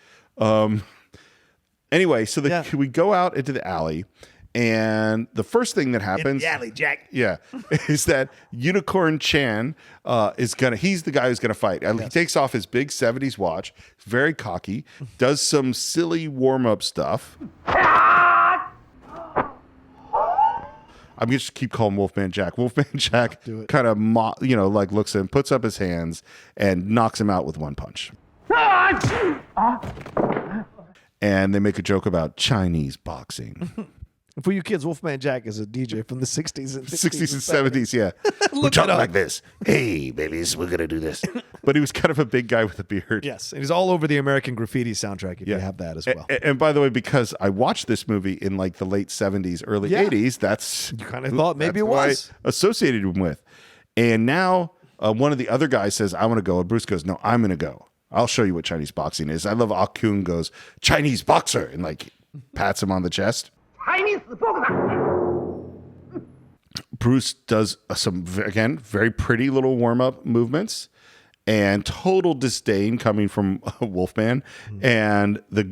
Anyway, so we go out into the alley, and the first thing that happens, Jack. yeah, is that Unicorn Chan he's the guy who's gonna fight. He takes off his big 70s watch, very cocky, does some silly warm-up stuff. I'm just keep calling Wolfman Jack. Wolfman Jack kind of looks at him, puts up his hands, and knocks him out with one punch. And they make a joke about Chinese boxing. For you kids, Wolfman Jack is a DJ from the 60s and 60s and 70s, yeah. Look talk it up. like this. Hey, babies, we're going to do this. But he was kind of a big guy with a beard. Yes, and he's all over the American Graffiti soundtrack if you have that as well. And by the way, because I watched this movie in like the late 70s, early 80s, that's... You kind of thought maybe it what I was. associated him with. And now one of the other guys says, I want to go. And Bruce goes, no, I'm going to go. I'll show you what Chinese boxing is. I love Ah Kun goes, Chinese boxer, and like pats him on the chest. Chinese boxer. Bruce does some, again, very pretty little warm-up movements and total disdain coming from Wolfman. And the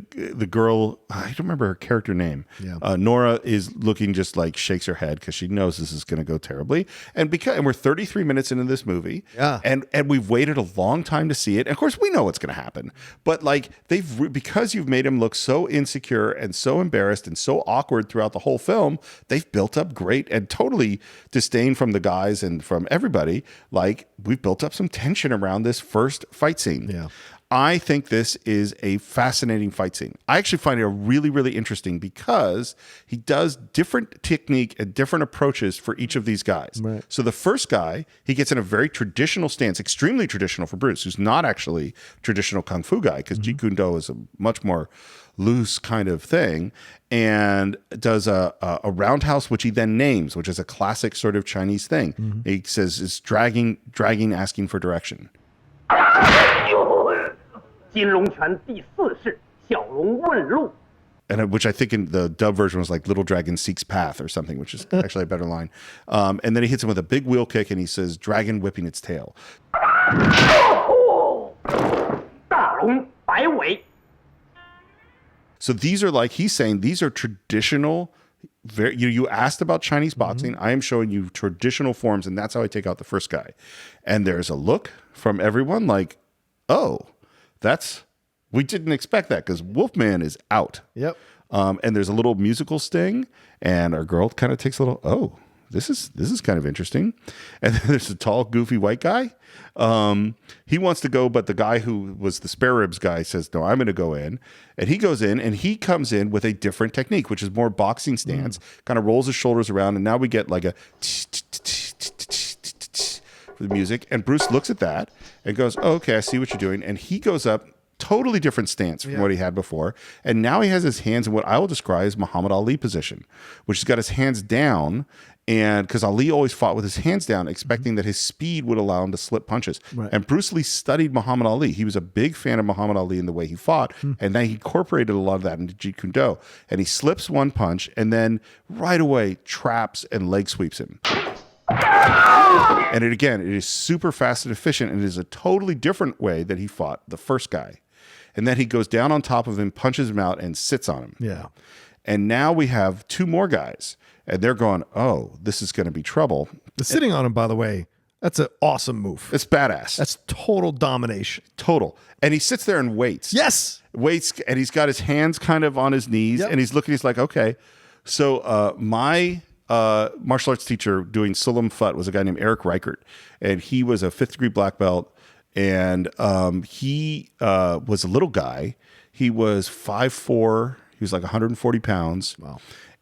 girl, I don't remember her character name. Yeah. Nora is looking just like shakes her head because she knows this is going to go terribly. And we're 33 minutes into this movie, and we've waited a long time to see it. And of course, we know what's going to happen. But like because you've made him look so insecure and so embarrassed and so awkward throughout the whole film, they've built up great and totally disdain from the guys and from everybody. Like we've built up some tension around this first fight scene. Yeah. I think this is a fascinating fight scene. I actually find it really, really interesting because he does different technique and different approaches for each of these guys. Right. So the first guy, he gets in a very traditional stance, extremely traditional for Bruce, who's not actually traditional Kung Fu guy because Jeet Kune Do is a much more loose kind of thing, and does a roundhouse, which he then names, which is a classic sort of Chinese thing. He says it's dragging, asking for direction. And which I think in the dub version was like Little Dragon Seeks Path or something, which is actually a better line. And then he hits him with a big wheel kick and he says, dragon whipping its tail. So these are like, he's saying these are traditional. You asked about Chinese boxing. I am showing you traditional forms, and that's how I take out the first guy. And there's a look from everyone like, oh, we didn't expect that because Wolfman is out. Yep. And there's a little musical sting, and our girl kind of takes a little, oh, this is kind of interesting. And then there's a tall, goofy white guy. He wants to go, but the guy who was the spare ribs guy says, no, I'm going to go in. And he goes in, and he comes in with a different technique, which is more boxing stance, kind of rolls his shoulders around, and now we get like a for the music. And Bruce looks at that and goes, oh, okay, I see what you're doing. And he goes up, totally different stance from what he had before. And now he has his hands in what I will describe as Muhammad Ali position, which has got his hands down. And because Ali always fought with his hands down, expecting that his speed would allow him to slip punches. Right. And Bruce Lee studied Muhammad Ali. He was a big fan of Muhammad Ali in the way he fought. And then he incorporated a lot of that into Jeet Kune Do. And he slips one punch and then right away traps and leg sweeps him. And it is super fast and efficient. And it is a totally different way that he fought the first guy. And then he goes down on top of him, punches him out, and sits on him. Yeah. And now we have two more guys. And they're going, oh, this is going to be trouble. The sitting on him, by the way, That's an awesome move. It's badass. That's total domination. Total. And he sits there and waits. Yes. Waits, and he's got his hands kind of on his knees, Yep. and he's looking. He's like, okay. So my martial arts teacher doing Sulam Phut was a guy named Eric Reichert, and he was a 5th degree black belt, and he was a little guy. He was 5'4". He was like 140 pounds. Wow.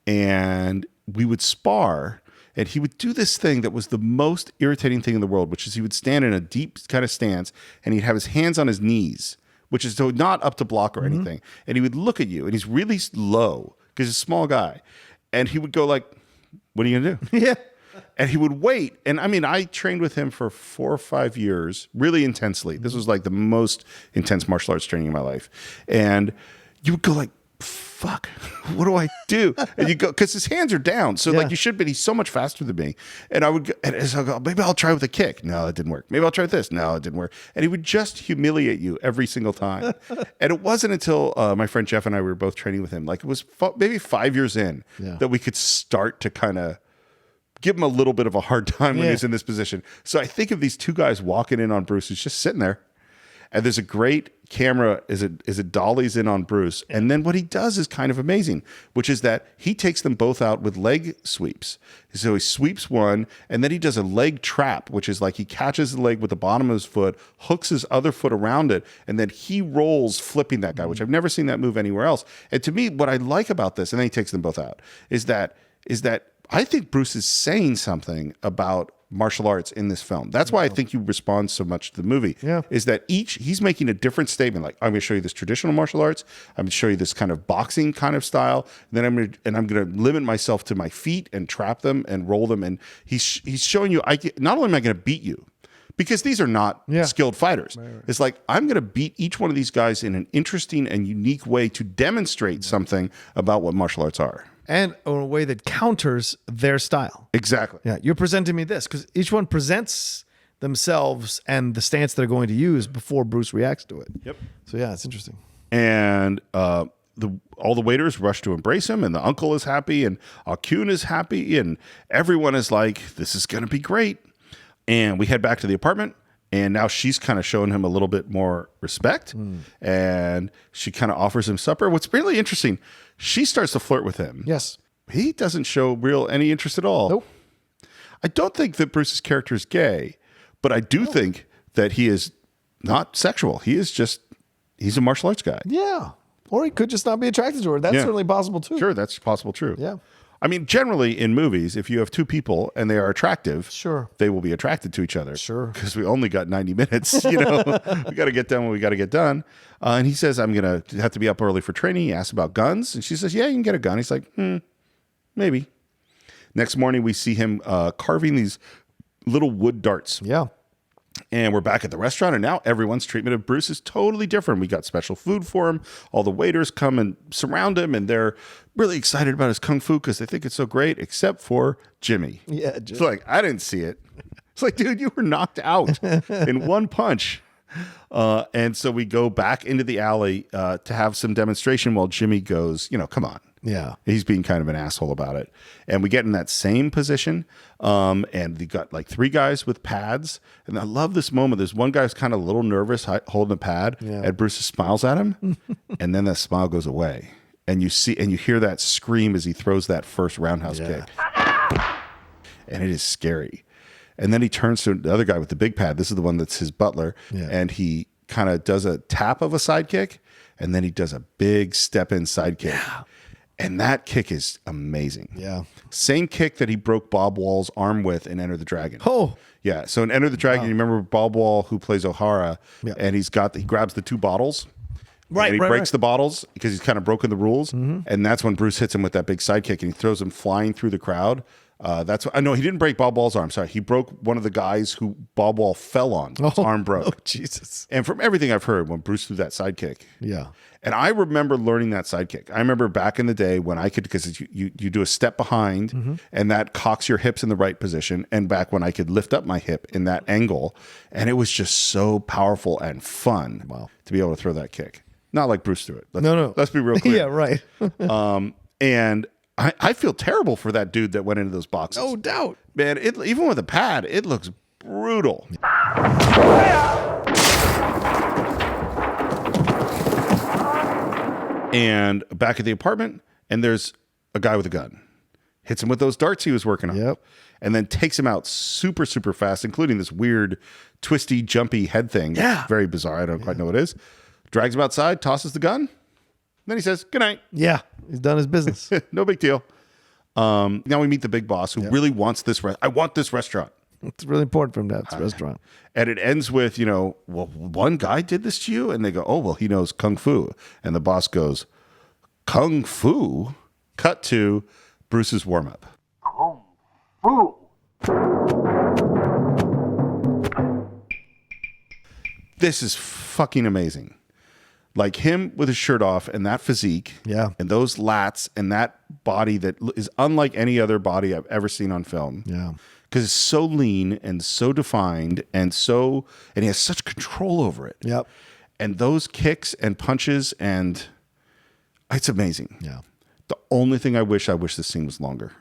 And we would spar, and he would do this thing that was the most irritating thing in the world, which is he would stand in a deep kind of stance, and he'd have his hands on his knees, which is so not up to block or anything. And he would look at you, and he's really low because he's a small guy. And he would go like, what are you going to do? Yeah. And he would wait. And I mean, I trained with him for 4 or 5 years, really intensely. This was like the most intense martial arts training in my life. And you would go like, fuck, what do I do? And you go, because his hands are down. So like you should, but he's so much faster than me. And I would go, and so I go, maybe I'll try with a kick. No, it didn't work. Maybe I'll try with this. No, it didn't work. And he would just humiliate you every single time. And it wasn't until my friend Jeff and I were both training with him, like it was maybe 5 years in that we could start to kind of give him a little bit of a hard time when he's in this position. So I think of these two guys walking in on Bruce, who's just sitting there. And there's a great camera as it dollies in on Bruce. And then what he does is kind of amazing, which is that he takes them both out with leg sweeps. So he sweeps one, and then he does a leg trap, which is like he catches the leg with the bottom of his foot, hooks his other foot around it, and then he rolls flipping that guy, which I've never seen that move anywhere else. And to me, what I like about this, and then he takes them both out, is that I think Bruce is saying something about martial arts in this film. That's why I think you respond so much to the movie. Yeah. Is that he's making a different statement. Like, I'm going to show you this traditional martial arts. I'm going to show you this kind of boxing kind of style. And then I'm going to limit myself to my feet and trap them and roll them. And he's showing you, not only am I going to beat you, because these are not skilled fighters. Right. It's like, I'm going to beat each one of these guys in an interesting and unique way to demonstrate something about what martial arts are. And in a way that counters their style. Exactly. Yeah, you're presenting me this because each one presents themselves and the stance they're going to use before Bruce reacts to it. Yep. So yeah, it's interesting. And all the waiters rush to embrace him, and the uncle is happy, and Akun is happy, and everyone is like, this is going to be great. And we head back to the apartment, and now she's kind of showing him a little bit more respect, and she kind of offers him supper. What's really interesting, she starts to flirt with him. Yes. He doesn't show any interest at all. Nope. I don't think that Bruce's character is gay, but I do think that he is not sexual. He's a martial arts guy. Yeah. Or he could just not be attracted to her. That's certainly possible too. Sure, that's possible, true. Yeah. I mean, generally in movies, if you have two people and they are attractive, they will be attracted to each other. Sure. Because we only got 90 minutes, we got to get done what we got to get done. And he says, I'm going to have to be up early for training. He asks about guns. And she says, yeah, you can get a gun. He's like, maybe. Next morning, we see him carving these little wood darts. Yeah. And we're back at the restaurant, and now everyone's treatment of Bruce is totally different. We got special food for him. All the waiters come and surround him, and they're really excited about his kung fu because they think it's so great, except for Jimmy. Yeah, It's like, I didn't see it. It's like, dude, you were knocked out in one punch. And so we go back into the alley to have some demonstration while Jimmy goes, come on. Yeah. He's being kind of an asshole about it. And we get in that same position. And we got like 3 guys with pads. And I love this moment. There's one guy's kind of a little nervous holding a pad. Yeah. And Bruce smiles at him. And then that smile goes away. And you hear that scream as he throws that first roundhouse kick. And it is scary. And then he turns to the other guy with the big pad. This is the one that's his butler. Yeah. And he kind of does a tap of a side kick. And then he does a big step in side kick. Yeah. And that kick is amazing. Yeah. Same kick that he broke Bob Wall's arm with in Enter the Dragon. Oh. Yeah. So in Enter the Dragon, you remember Bob Wall, who plays O'Hara, and he grabs the 2 bottles. Right. And he breaks the bottles because he's kind of broken the rules. Mm-hmm. And that's when Bruce hits him with that big sidekick and he throws him flying through the crowd. I know he didn't break Bob Wall's arm. Sorry. He broke one of the guys who Bob Wall fell on. His arm broke. Oh, Jesus. And from everything I've heard, when Bruce threw that sidekick. Yeah. And I remember learning that sidekick. I remember back in the day when I could, because you do a step behind and that cocks your hips in the right position. And back when I could lift up my hip in that angle. And it was just so powerful and fun to be able to throw that kick. Not like Bruce threw it. Let's be real clear. Yeah, right. And I feel terrible for that dude that went into those boxes. No doubt. Man, even with a pad, it looks brutal. And back at the apartment, and there's a guy with a gun. Hits him with those darts he was working on. Yep. And then takes him out super, super fast, including this weird, twisty, jumpy head thing. Yeah. Very bizarre. I don't quite know what it is. Drags him outside, tosses the gun. Then he says, good night. Yeah. He's done his business. No big deal. Now we meet the big boss who really wants this. I want this restaurant. It's really important for him to have this restaurant. And it ends with, well, one guy did this to you? And they go, oh, well, he knows Kung Fu. And the boss goes, Kung Fu? Cut to Bruce's warm-up. Kung Fu. This is fucking amazing. Like him with his shirt off and that physique. Yeah. And those lats and that body that is unlike any other body I've ever seen on film. Yeah. Because it's so lean and so defined and he has such control over it. Yep. And those kicks and punches, and it's amazing. Yeah. The only thing I wish this scene was longer.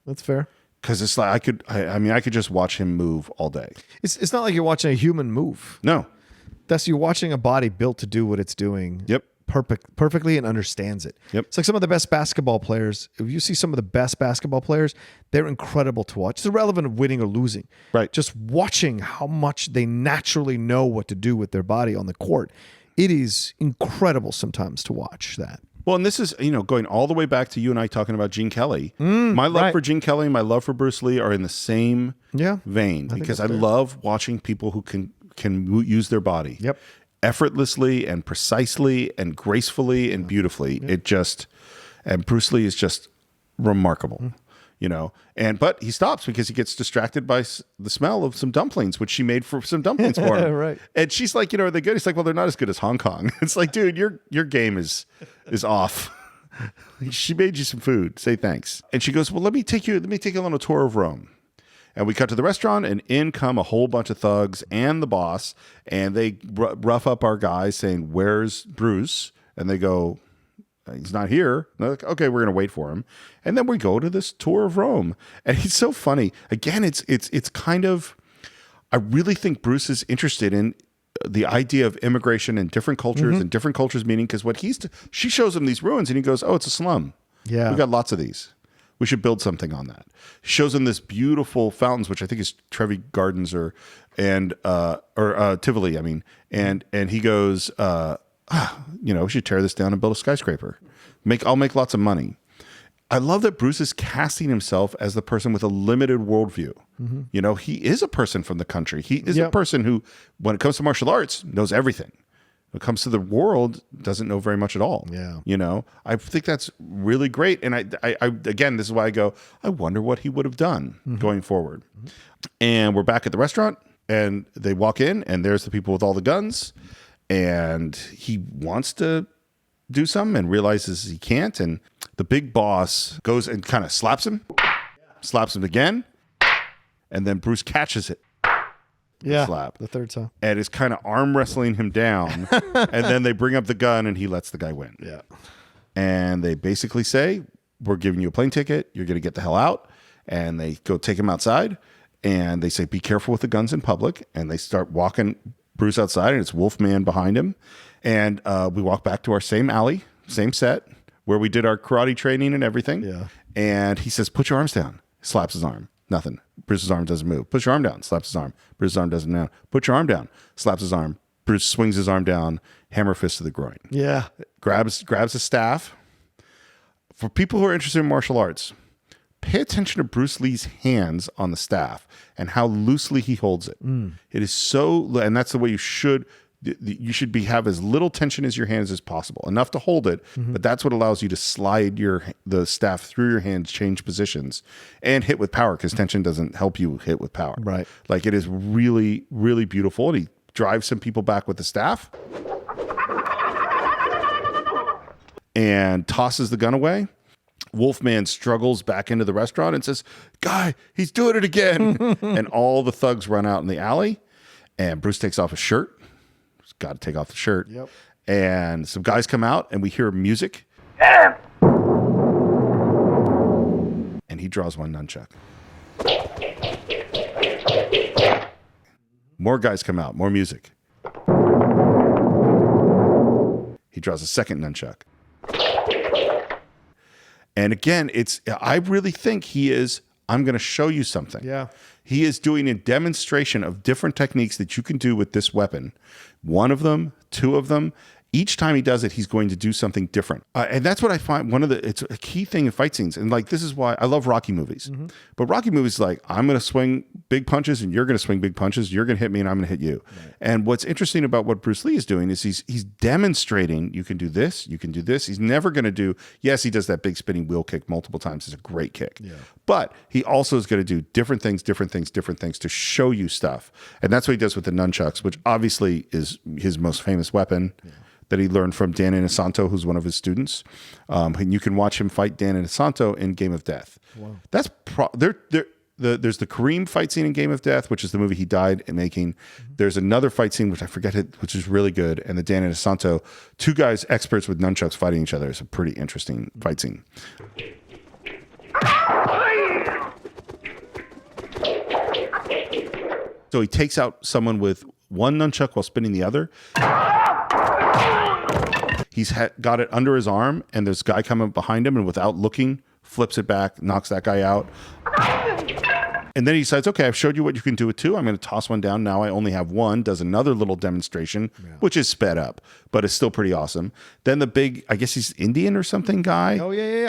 That's fair. Because it's like I could just watch him move all day. It's not like you're watching a human move. No. You're watching a body built to do what it's doing. Yep. Perfectly and understands it. Yep. It's like some of the best basketball players. If you see some of the best basketball players, they're incredible to watch. It's irrelevant of winning or losing. Right. Just watching how much they naturally know what to do with their body on the court. It is incredible sometimes to watch that. Well, and this is, going all the way back to you and I talking about Gene Kelly. My love for Gene Kelly and my love for Bruce Lee are in the same vein because I love watching people who can use their body. Yep. Effortlessly and precisely and gracefully and beautifully. And Bruce Lee is just remarkable, but he stops because he gets distracted by the smell of some dumplings, which she made for some dumplings for him. Right. And she's like, are they good? He's like, well, they're not as good as Hong Kong. It's like, dude, your game is off. She made you some food. Say thanks. And she goes, well, let me take you on a tour of Rome. And we cut to the restaurant, and in come a whole bunch of thugs and the boss, and they rough up our guys saying, where's Bruce? And they go, he's not here. And they're like, okay, we're going to wait for him. And then we go to this tour of Rome. And he's so funny. Again, it's kind of, I really think Bruce is interested in the idea of immigration and different cultures and different cultures meaning, because she shows him these ruins, and he goes, oh, it's a slum. Yeah. We've got lots of these. We should build something on that. Shows him this beautiful fountains, which I think is Trevi Gardens or Tivoli. I mean, and he goes, we should tear this down and build a skyscraper. I'll make lots of money. I love that Bruce is casting himself as the person with a limited worldview. He is a person from the country. He is a person who, when it comes to martial arts, knows everything. When it comes to the world, doesn't know very much at all. Yeah. I think that's really great. And I again, this is why I go, I wonder what he would have done going forward. And we're back at the restaurant, and they walk in, and there's the people with all the guns, and he wants to do something and realizes he can't. And the big boss goes and kind of slaps him again. And then Bruce catches it. Yeah, slap. the third time. And is kind of arm wrestling him down. And then they bring up the gun and he lets the guy win. Yeah. And they basically say, we're giving you a plane ticket. You're going to get the hell out. And they go take him outside. And they say, be careful with the guns in public. And they start walking Bruce outside, and it's Wolfman behind him. And we walk back to our same alley, same set, where we did our karate training and everything. Yeah. And he says, put your arms down. Slaps his arm. Nothing. Bruce's arm doesn't move. Put your arm down. Slaps his arm. Bruce's arm doesn't move. Put your arm down. Slaps his arm. Bruce swings his arm down. Hammer fist to the groin. Yeah. Grabs a staff. For people who are interested in martial arts, pay attention to Bruce Lee's hands on the staff and how loosely he holds it. It is so, and that's the way you should have as little tension as your hands as possible, enough to hold it, but that's what allows you to slide the staff through your hands, change positions, and hit with power, because tension doesn't help you hit with power. Right. Like, it is really, really beautiful. And he drives some people back with the staff and tosses the gun away. Wolfman struggles back into the restaurant and says, "Guy, he's doing it again." And all the thugs run out in the alley, and Bruce takes off his shirt. He's got to take off the shirt. Yep. And some guys come out, and we hear music. Get him! And he draws one nunchuck. More guys come out. More music. He draws a second nunchuck. And again, I really think he is, I'm going to show you something. Yeah. He is doing a demonstration of different techniques that you can do with this weapon. One of them, two of them. Each time he does it, he's going to do something different. And that's what I find it's a key thing in fight scenes. And like, this is why I love Rocky movies. Mm-hmm. But Rocky movies, like, I'm going to swing big punches and you're going to swing big punches. You're going to hit me and I'm going to hit you. Right. And what's interesting about what Bruce Lee is doing is he's demonstrating you can do this, you can do this. He's never going to do, yes, he does that big spinning wheel kick multiple times. It's a great kick. Yeah. But he also is going to do different things to show you stuff. And that's what he does with the nunchucks, which obviously is his most famous weapon. Yeah. That he learned from Dan Inosanto, who's one of his students. And you can watch him fight Dan Inosanto in Game of Death. Wow. That's there's the Kareem fight scene in Game of Death, which is the movie he died in making. Mm-hmm. There's another fight scene, which I forget it, which is really good. And the Dan Inosanto, two guys, experts with nunchucks fighting each other. It's a pretty interesting fight scene. So he takes out someone with one nunchuck while spinning the other. He's got it under his arm, and there's a guy coming behind him, and without looking, flips it back, knocks that guy out. And then he decides, okay, I've showed you what you can do with two. I'm going to toss one down. Now I only have one. Does another little demonstration, which is sped up, but it's still pretty awesome. Then the big, I guess he's Indian or something guy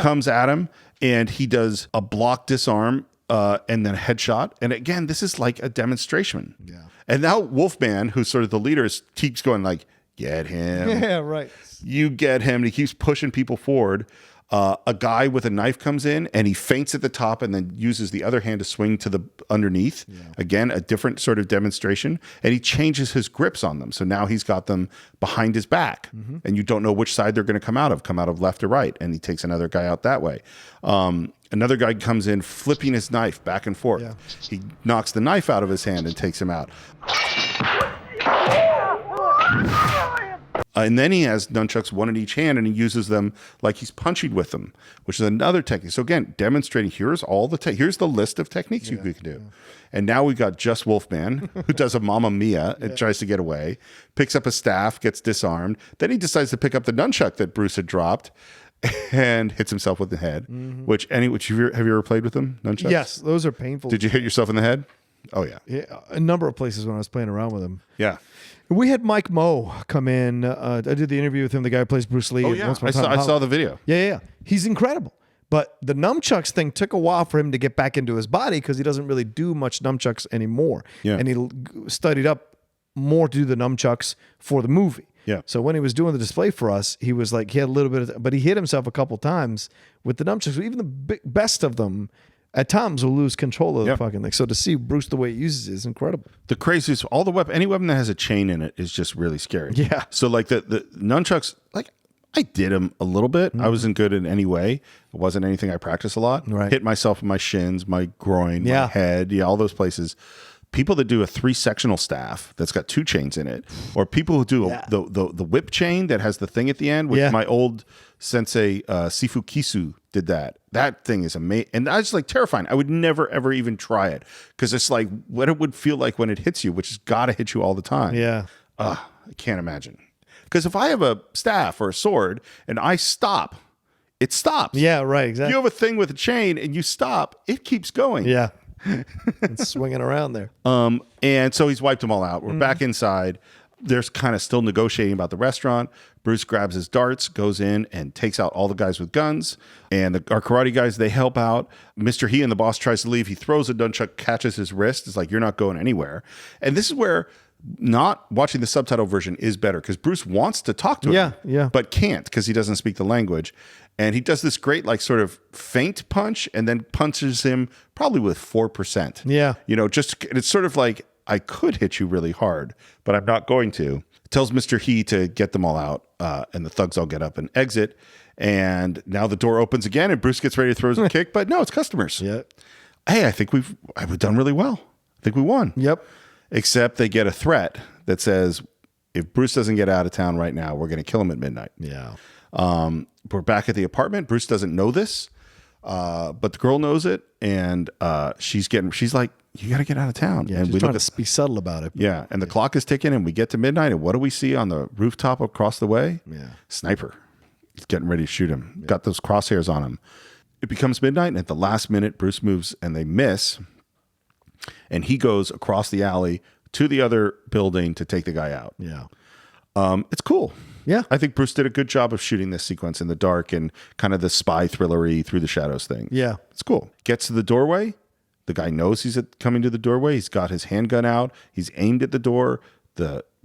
comes at him, and he does a block disarm and then a headshot. And again, this is like a demonstration. Yeah. And now Wolfman, who's sort of the leader, keeps going like, get him. Yeah, right. You get him. And he keeps pushing people forward. A guy with a knife comes in and he feints at the top and then uses the other hand to swing to the underneath. Yeah. Again, a different sort of demonstration. And he changes his grips on them. So now he's got them behind his back. Mm-hmm. And you don't know which side they're going to come out of left or right. And he takes another guy out that way. Another guy comes in flipping his knife back and forth. Yeah. He knocks the knife out of his hand and takes him out. And then he has nunchucks, one in each hand, and he uses them like he's punching with them, which is another technique. So again, demonstrating here's the list of techniques you can do. Yeah. And now we've got just Wolfman, who does a Mamma Mia and tries to get away, picks up a staff, gets disarmed. Then he decides to pick up the nunchuck that Bruce had dropped and hits himself with the head. Mm-hmm. Have you ever played with them, nunchucks? Yes, those are painful. Did you hit yourself in the head? Oh, yeah. A number of places when I was playing around with them. Yeah. We had Mike Moe come in. I did the interview with him, the guy who plays Bruce Lee. Oh, yeah. I saw the video. Yeah. He's incredible. But the nunchucks thing took a while for him to get back into his body because he doesn't really do much nunchucks anymore. Yeah. And he studied up more to do the nunchucks for the movie. Yeah. So when he was doing the display for us, he was like, he had a little bit of, but he hit himself a couple times with the nunchucks. Even the best of them at times will lose control of the fucking thing. So to see Bruce the way he uses it is incredible. The craziest, any weapon that has a chain in it is just really scary. Yeah. So like the nunchucks, like I did them a little bit. Mm-hmm. I wasn't good in any way. It wasn't anything I practiced a lot. Right. Hit myself in my shins, my groin, my head, all those places. People that do a 3-sectional staff that's got 2 chains in it, or people who do the whip chain that has the thing at the end, which my old sensei Sifu Kisu did that. That thing is amazing. And I was like terrifying. I would never, ever even try it because it's like what it would feel like when it hits you, which has got to hit you all the time. Yeah. I can't imagine. Because if I have a staff or a sword and I stop, it stops. Yeah, right, exactly. You have a thing with a chain and you stop, it keeps going. Yeah. It's swinging around there. And so he's wiped them all out. We're back inside. There's kind of still negotiating about the restaurant. Bruce grabs his darts, goes in and takes out all the guys with guns. And our karate guys, they help out. Mr. He and the boss tries to leave. He throws a nunchuck, catches his wrist. It's like, you're not going anywhere. And this is where not watching the subtitle version is better because Bruce wants to talk to him, but can't because he doesn't speak the language. And he does this great, like, sort of feint punch and then punches him probably with 4%. Yeah. It's sort of like, I could hit you really hard, but I'm not going to. Tells Mr. He to get them all out, and the thugs all get up and exit. And now the door opens again, and Bruce gets ready to throw his kick, but no, it's customers. Yeah. Hey, I think we've done really well. I think we won. Yep. Except they get a threat that says, if Bruce doesn't get out of town right now, we're going to kill him at midnight. Yeah. We're back at the apartment. Bruce doesn't know this, but the girl knows it, and she's like, you got to get out of town. Yeah, and just we trying look to be subtle about it. yeah, and the clock is ticking, and we get to midnight, and what do we see on the rooftop across the way? Yeah. Sniper. He's getting ready to shoot him. Got those crosshairs on him. It becomes midnight, and at the last minute, Bruce moves, and they miss, and he goes across the alley to the other building to take the guy out. Yeah. It's cool. Yeah. I think Bruce did a good job of shooting this sequence in the dark and kind of the spy thrillery through the shadows thing. Yeah. It's cool. Gets to the doorway. The guy knows he's coming to the doorway. He's got his handgun out. He's aimed at the door.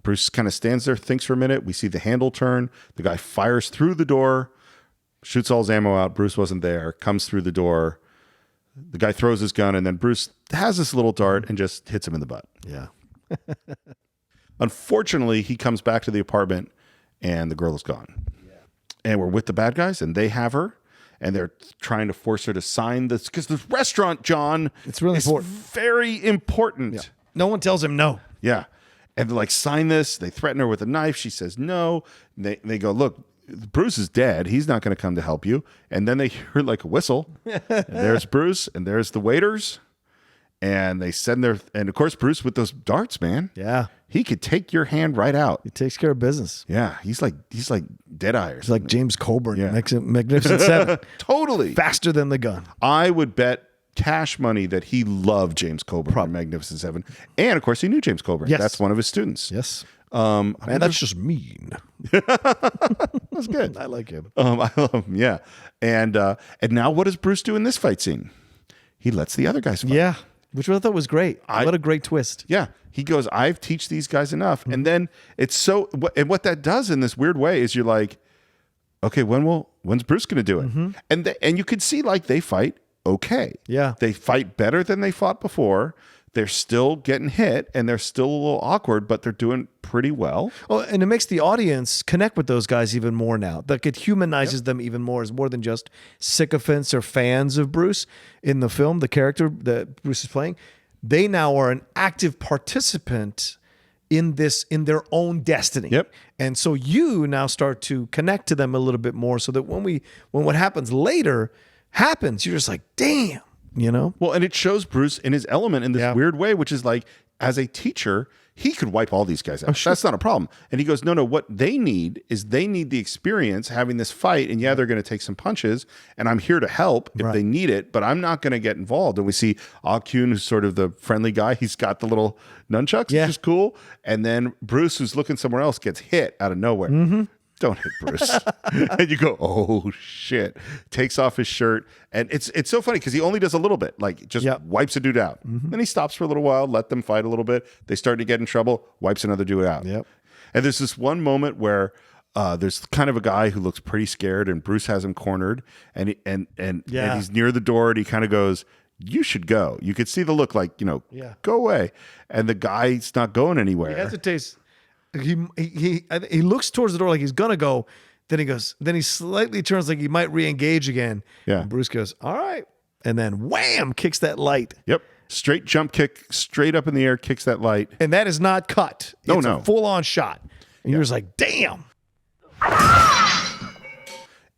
Bruce kind of stands there, thinks for a minute. We see the handle turn. The guy fires through the door, shoots all his ammo out. Bruce wasn't there. Comes through the door. The guy throws his gun, and then Bruce has this little dart and just hits him in the butt. Yeah. Unfortunately, he comes back to the apartment, and the girl is gone. Yeah. And we're with the bad guys, and they have her. And they're trying to force her to sign this because this restaurant, John, it's really important. Very important. Yeah. No one tells him no. Yeah. And they're like, sign this. They threaten her with a knife. She says no. And they go, look, Bruce is dead. He's not going to come to help you. And then they hear like a whistle. And there's Bruce, and there's the waiters. And they send and of course, Bruce with those darts, man. Yeah. He could take your hand right out. He takes care of business. Yeah. He's like Deadeye or He's something. like James Coburn. Yeah. Magnificent Seven. Totally. Faster than the gun. I would bet cash money that he loved James Coburn from Magnificent Seven. And of course, he knew James Coburn. Yes. That's one of his students. Yes. Man, that's just mean. That's good. I like him. I love him. Yeah. And now what does Bruce do in this fight scene? He lets the other guys fight. Yeah. Which I thought was great. What a great twist. Yeah. He goes, I've teach these guys enough. And then it's so, and what that does in this weird way is you're like, okay, when's Bruce going to do it? And you could see like they fight okay. Yeah. They fight better than they fought before. They're still getting hit and they're still a little awkward, but they're doing pretty well. Oh, and it makes the audience connect with those guys even more now. Like it humanizes them even more as more than just sycophants or fans of Bruce in the film, the character that Bruce is playing. They now are an active participant in their own destiny. Yep. And so you now start to connect to them a little bit more so that when what happens later happens, you're just like, damn. You know? Well, and it shows Bruce in his element in this weird way, which is like, as a teacher, he could wipe all these guys out. Sure. That's not a problem. And he goes, no, what they need is they need the experience having this fight. And yeah, they're going to take some punches. And I'm here to help if they need it, but I'm not going to get involved. And we see Ah Kyun, who's sort of the friendly guy. He's got the little nunchucks, which is cool. And then Bruce, who's looking somewhere else, gets hit out of nowhere. Mm-hmm. Don't hit Bruce. And you go, oh shit. Takes off his shirt. And it's so funny because he only does a little bit, like just wipes a dude out. Then he stops for a little while, let them fight a little bit. They start to get in trouble, wipes another dude out. Yep. And there's this one moment where there's kind of a guy who looks pretty scared and Bruce has him cornered and he's near the door and he kind of goes, you should go. You could see the look like, go away. And the guy's not going anywhere. He hesitates. He looks towards the door like he's gonna go. Then he slightly turns like he might re-engage again. Yeah. And Bruce goes, all right. And then wham, kicks that light. Yep. Straight jump kick, straight up in the air, kicks that light. And that is not cut. It's a full-on shot. And you're just like, damn.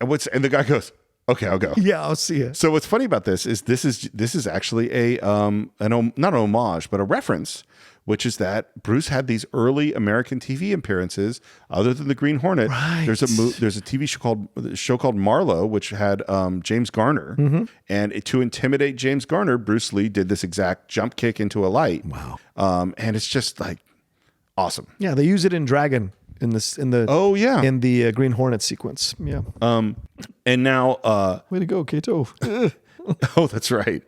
And the guy goes, okay, I'll go. Yeah, I'll see you. So what's funny about this is actually not an homage, but a reference, which is that Bruce had these early American TV appearances other than the Green Hornet. Right. There's a TV show called Marlowe, which had James Garner. And to intimidate James Garner, Bruce Lee did this exact jump kick into a light. Wow. And it's just like awesome. Yeah, they use it in Dragon in the Green Hornet sequence. Yeah. And now way to go, Kato. oh, that's right.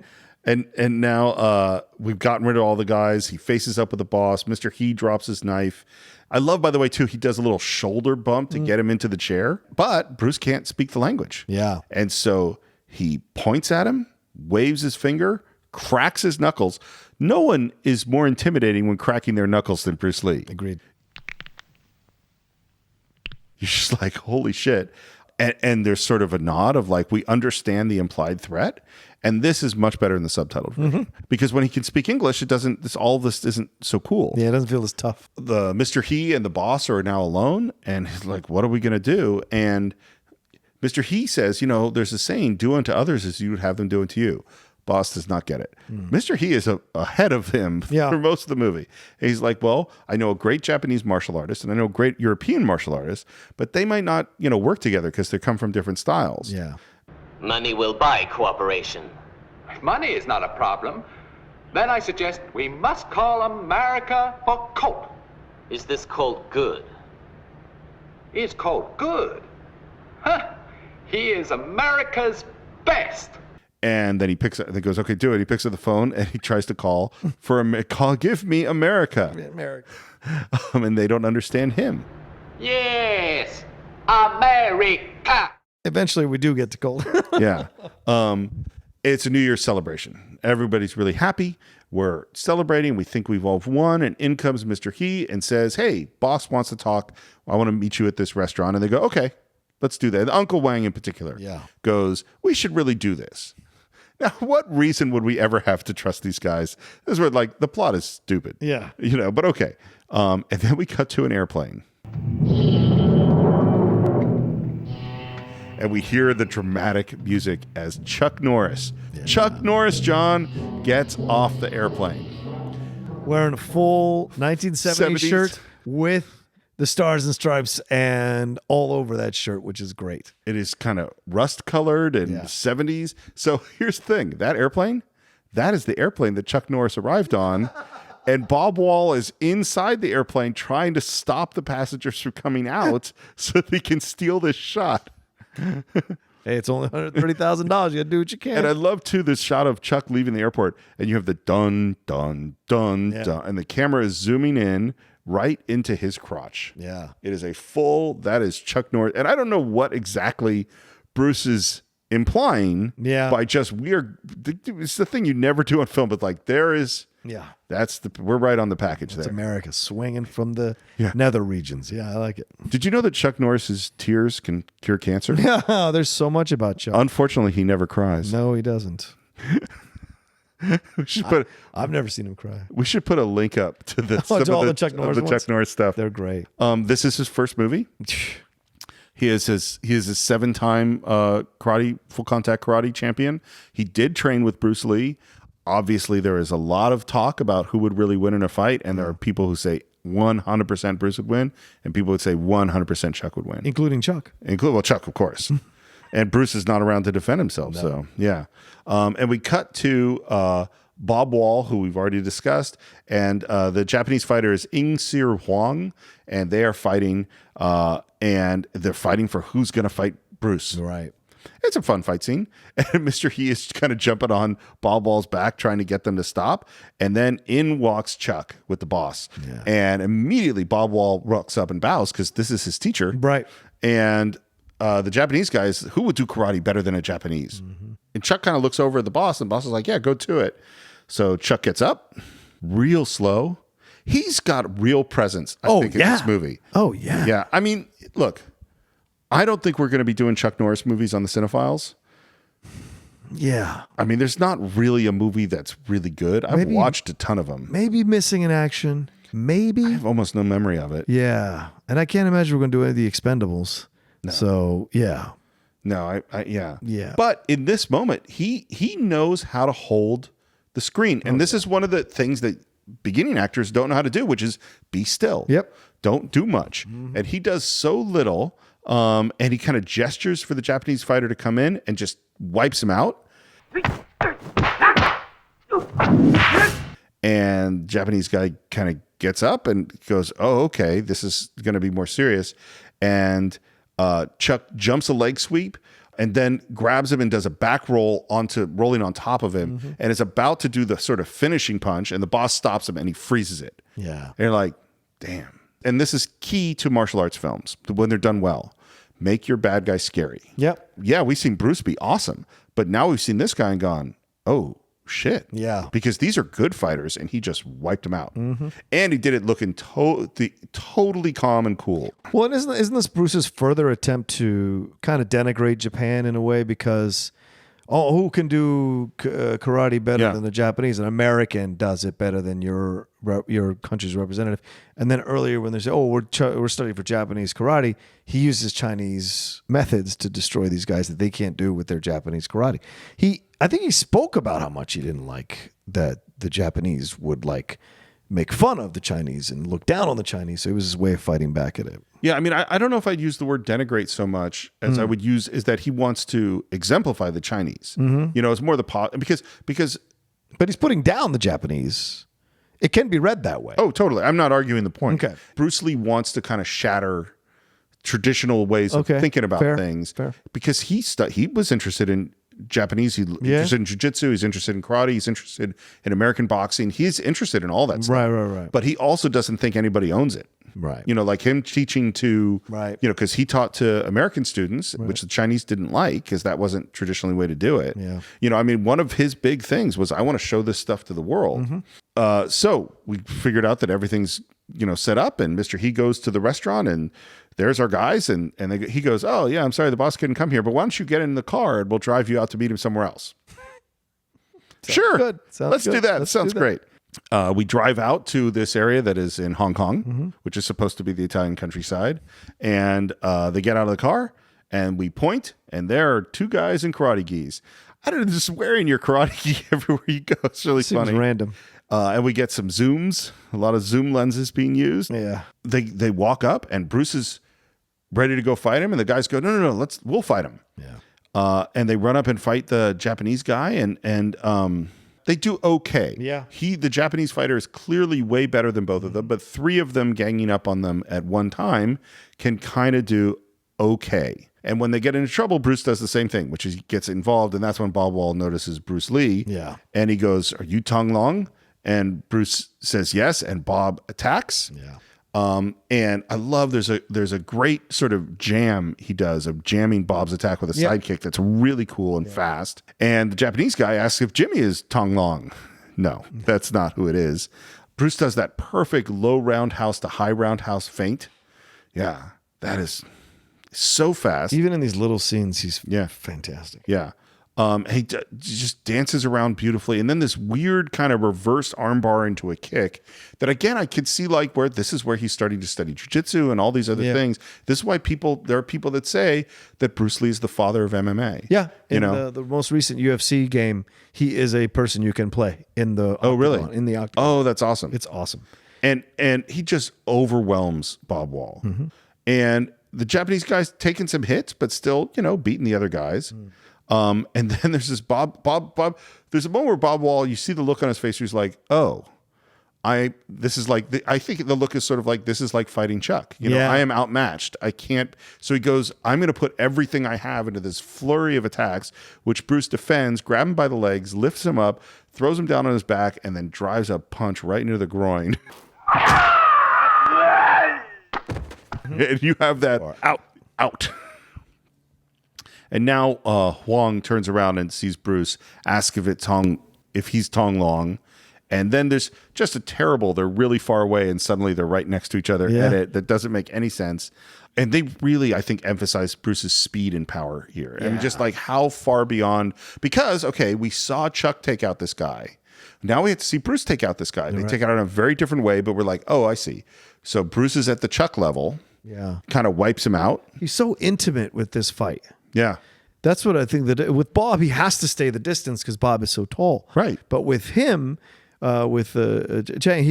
And now we've gotten rid of all the guys. He faces up with the boss. Mr. He drops his knife. I love, by the way, too, he does a little shoulder bump to get him into the chair. But Bruce can't speak the language. Yeah. And so he points at him, waves his finger, cracks his knuckles. No one is more intimidating when cracking their knuckles than Bruce Lee. Agreed. You're just like, holy shit. And there's sort of a nod of like, we understand the implied threat. And this is much better in the subtitled version. Because when he can speak English, all this isn't so cool. Yeah, it doesn't feel as tough. The Mr. He and the boss are now alone. And he's like, what are we going to do? And Mr. He says, there's a saying, do unto others as you would have them do unto you. Boss does not get it. Mr. He is ahead of him for most of the movie. And he's like, well, I know a great Japanese martial artist and I know a great European martial artist, but they might not, work together because they come from different styles. Yeah. Money will buy cooperation. If money is not a problem, then I suggest we must call America for Colt. Is this called good? Is Colt good? Huh. He is America's best. And then he picks up, and he goes, okay, do it. He picks up the phone and he tries to call give me America. America. And they don't understand him. Yes, America. Eventually, we do get to Colt. Yeah. It's a New Year's celebration. Everybody's really happy. We're celebrating. We think we've all won. And in comes Mr. He and says, hey, boss wants to talk. I want to meet you at this restaurant. And they go, okay, let's do that. Uncle Wang in particular goes, we should really do this. Now, what reason would we ever have to trust these guys? This is where, the plot is stupid. Yeah. But okay. And then we cut to an airplane. And we hear the dramatic music as Chuck Norris, John, gets off the airplane. Wearing a full 1970s 70s. shirt with the stars and stripes and all over that shirt, which is great. It is kind of rust colored and 70s. So here's the thing. That airplane, that is the airplane that Chuck Norris arrived on. And Bob Wall is inside the airplane trying to stop the passengers from coming out so they can steal this shot. Hey, it's only $130,000. You got to do what you can. And I love, too, this shot of Chuck leaving the airport. And you have the dun, dun, dun, dun. And the camera is zooming in right into his crotch. Yeah. It is that is Chuck Norris. And I don't know what exactly Bruce is implying by just it's the thing you never do on film, but there is, we're right on the package there. America swinging from the nether regions. Yeah, I like it. Did you know that Chuck Norris's tears can cure cancer? Yeah, there's so much about Chuck. Unfortunately, he never cries. No, he doesn't. I've never seen him cry. We should put a link up to all the Chuck Norris stuff. They're great. This is his first movie. He is a 7-time full contact karate champion. He did train with Bruce Lee. Obviously, there is a lot of talk about who would really win in a fight, and there are people who say 100% Bruce would win, and people would say 100% Chuck would win, including Chuck. Chuck, of course. And Bruce is not around to defend himself. No. So, yeah. And we cut to Bob Wall, who we've already discussed, and the Japanese fighter is Ing-Sir Huang, and they are fighting, and they're fighting for who's going to fight Bruce. Right. It's a fun fight scene. And Mr. He is kind of jumping on Bob Wall's back, trying to get them to stop. And then in walks Chuck with the boss. Yeah. And immediately Bob Wall rocks up and bows because this is his teacher. Right. And the Japanese guys, who would do karate better than a Japanese? Mm-hmm. And Chuck kind of looks over at the boss, and the boss is like, yeah, go to it. So Chuck gets up, real slow. He's got real presence, I think, in this movie. Oh, yeah. Yeah. I mean, look, I don't think we're going to be doing Chuck Norris movies on the Cine-Files. Yeah. I mean, there's not really a movie that's really good. I've watched a ton of them. Maybe Missing in Action. Maybe. I have almost no memory of it. Yeah. And I can't imagine we're going to do any of the Expendables. No. So, yeah. No, yeah. Yeah. But in this moment, he knows how to hold the screen. And this is one of the things that beginning actors don't know how to do, which is be still. Yep. Don't do much. Mm-hmm. And he does so little. And he kind of gestures for the Japanese fighter to come in and just wipes him out. And Japanese guy kind of gets up and goes, oh, okay, this is going to be more serious. And Chuck jumps a leg sweep and then grabs him and does a back roll rolling on top of him, and is about to do the sort of finishing punch, and the boss stops him and he freezes it. Yeah. And you're like, damn. And this is key to martial arts films when they're done well. Make your bad guy scary. Yep. Yeah, we've seen Bruce be awesome, but now we've seen this guy and gone, oh, shit. Yeah. Because these are good fighters, and he just wiped them out. Mm-hmm. And he did it looking totally calm and cool. Well, and isn't this Bruce's further attempt to kind of denigrate Japan in a way? Because who can do karate better Yeah. than the Japanese? An American does it better than your country's representative. And then earlier when they say, oh, we're studying for Japanese karate, he uses Chinese methods to destroy these guys that they can't do with their Japanese karate. I think he spoke about how much he didn't like that the Japanese would like make fun of the Chinese and look down on the Chinese. So it was his way of fighting back at it. Yeah, I mean, I don't know if I'd use the word denigrate so much as I would use is that he wants to exemplify the Chinese. You know, it's more because But he's putting down the Japanese. It can be read that way. oh, totally. I'm not arguing the point. Okay. Bruce Lee wants to kind of shatter traditional ways of Okay. thinking about Fair. things Fair. because he was interested in Japanese. He's interested in jiu-jitsu. He's interested in karate. He's interested in American boxing. He's interested in all that stuff. Right. But he also doesn't think anybody owns it. Right. You know, like him teaching to, Right. you know, because he taught to American students, which the Chinese didn't like because that wasn't traditionally the way to do it. Yeah. You know, I mean, one of his big things was I want to show this stuff to the world. So we figured out that everything's, you know, set up and Mr. He goes to the restaurant and there's our guys. And he goes, oh, yeah, I'm sorry, the boss couldn't come here, but why don't you get in the car and we'll drive you out to meet him somewhere else? Sure. good. Sounds Let's do good. that. Let's Sounds do that. great. We drive out to this area that is in Hong Kong, which is supposed to be the Italian countryside. And they get out of the car and we point, and there are two guys in karate gis. I don't know, just wearing your karate gi everywhere you go. It's really Seems funny. random. And we get some zooms, a lot of zoom lenses being used. Yeah. They walk up and Bruce is ready to go fight him. And the guys go, no, we'll fight him. Yeah. And they run up and fight the Japanese guy and they do okay. Yeah. The Japanese fighter is clearly way better than both of them, but three of them ganging up on them at one time can kind of do okay. And when they get into trouble, Bruce does the same thing, which is he gets involved, and that's when Bob Wall notices Bruce Lee. Yeah. And he goes, "Are you Tong Long?" And Bruce says yes, and Bob attacks. Yeah. And I love there's a great sort of jam he does of jamming Bob's attack with a sidekick that's really cool and fast. And the Japanese guy asks if Jimmy is Tong Long. No, that's not who it is. Bruce does that perfect low roundhouse to high roundhouse feint. Yeah, that is so fast. Even in these little scenes, he's Yeah. fantastic. Yeah. He just dances around beautifully. And then this weird kind of reverse armbar into a kick that, again, I could see like where this is where he's starting to study jiu-jitsu and all these other things. This is why there are people that say that Bruce Lee is the father of MMA. Yeah. You In know? the most recent UFC game, he is a person you can play in the Oh, really? octagon, in the octagon. Oh, that's awesome. It's awesome. And he just overwhelms Bob Wall. Mm-hmm. And the Japanese guy's taking some hits, but still, you know, beating the other guys. And then there's this Bob. There's a moment where Bob Wall, you see the look on his face where he's like, oh, I think the look is sort of like, this is like fighting Chuck. You know, Yeah. I am outmatched. I can't. So he goes, I'm going to put everything I have into this flurry of attacks, which Bruce defends, grab him by the legs, lifts him up, throws him down on his back, and then drives a punch right into the groin. And you have that out. And now Huang turns around and sees Bruce, asks if he's Tong Long. And then there's just they're really far away and suddenly they're right next to each other Yeah. edit that doesn't make any sense. And they really, I think, emphasize Bruce's speed and power here. And just like how far beyond, because, okay, we saw Chuck take out this guy. Now we have to see Bruce take out this guy. They take it out in a very different way, but we're like, oh, I see. So Bruce is at the Chuck level. Yeah. Kind of wipes him out. He's so intimate with this fight. Yeah. That's what I think that with Bob, he has to stay the distance because Bob is so tall. Right. But with him, Chang,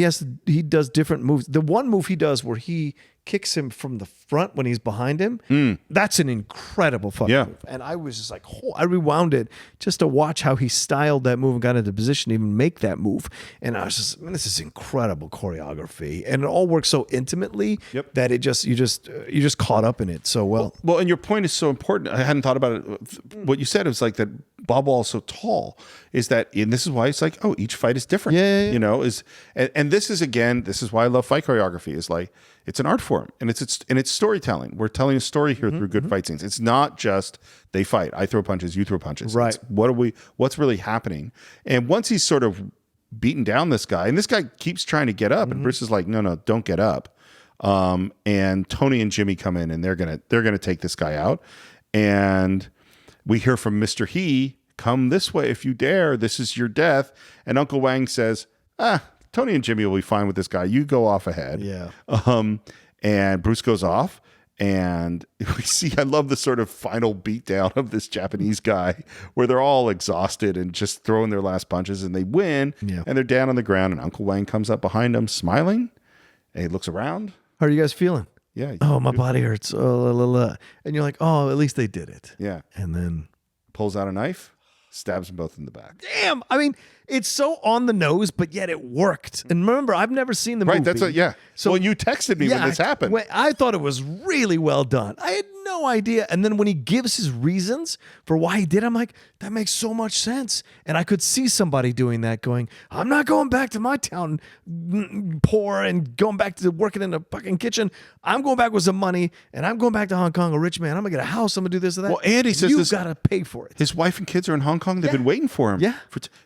he does different moves. The one move he does where he kicks him from the front when he's behind him, that's an incredible fucking move. And I was just like, I rewound it just to watch how he styled that move and got into position to even make that move. And I was just, man, this is incredible choreography. And it all works so intimately that you just caught up in it so well. Well, and your point is so important. I hadn't thought about it. What you said was like that Bob Wall is so tall is that, and this is why it's like, oh, each fight is different. Yeah. You know, and this is why I love fight choreography is like, it's an art form and it's storytelling. We're telling a story here through good fight scenes. It's not just they fight. I throw punches, you throw punches. Right. It's what's really happening? And once he's sort of beaten down this guy, and this guy keeps trying to get up, and Bruce is like, no, don't get up. And Tony and Jimmy come in and they're gonna take this guy out. And we hear from Mr. He come this way if you dare. This is your death. And Uncle Wang says, Tony and Jimmy will be fine with this guy. You go off ahead. Yeah. And Bruce goes off. And we see, I love the sort of final beatdown of this Japanese guy where they're all exhausted and just throwing their last punches, and they win. Yeah. And they're down on the ground, and Uncle Wang comes up behind them smiling, and he looks around. How are you guys feeling? Yeah. Oh, my body hurts. Oh, la, la, la. And you're like, oh, at least they did it. Yeah. And then Pulls out a knife, stabs them both in the back. damn. I mean, it's so on the nose, but yet it worked. And remember, I've never seen the movie. Right, that's what, yeah. So well, you texted me when this happened. I thought it was really well done. I had no idea. And then when he gives his reasons for why he did, I'm like, that makes so much sense. And I could see somebody doing that, going, I'm not going back to my town poor and going back to working in a fucking kitchen. I'm going back with some money, and I'm going back to Hong Kong, a rich man. I'm going to get a house. I'm going to do this or that. Well, Andy says you've got to pay for it. His wife and kids are in Hong Kong. They've been waiting for him. Yeah.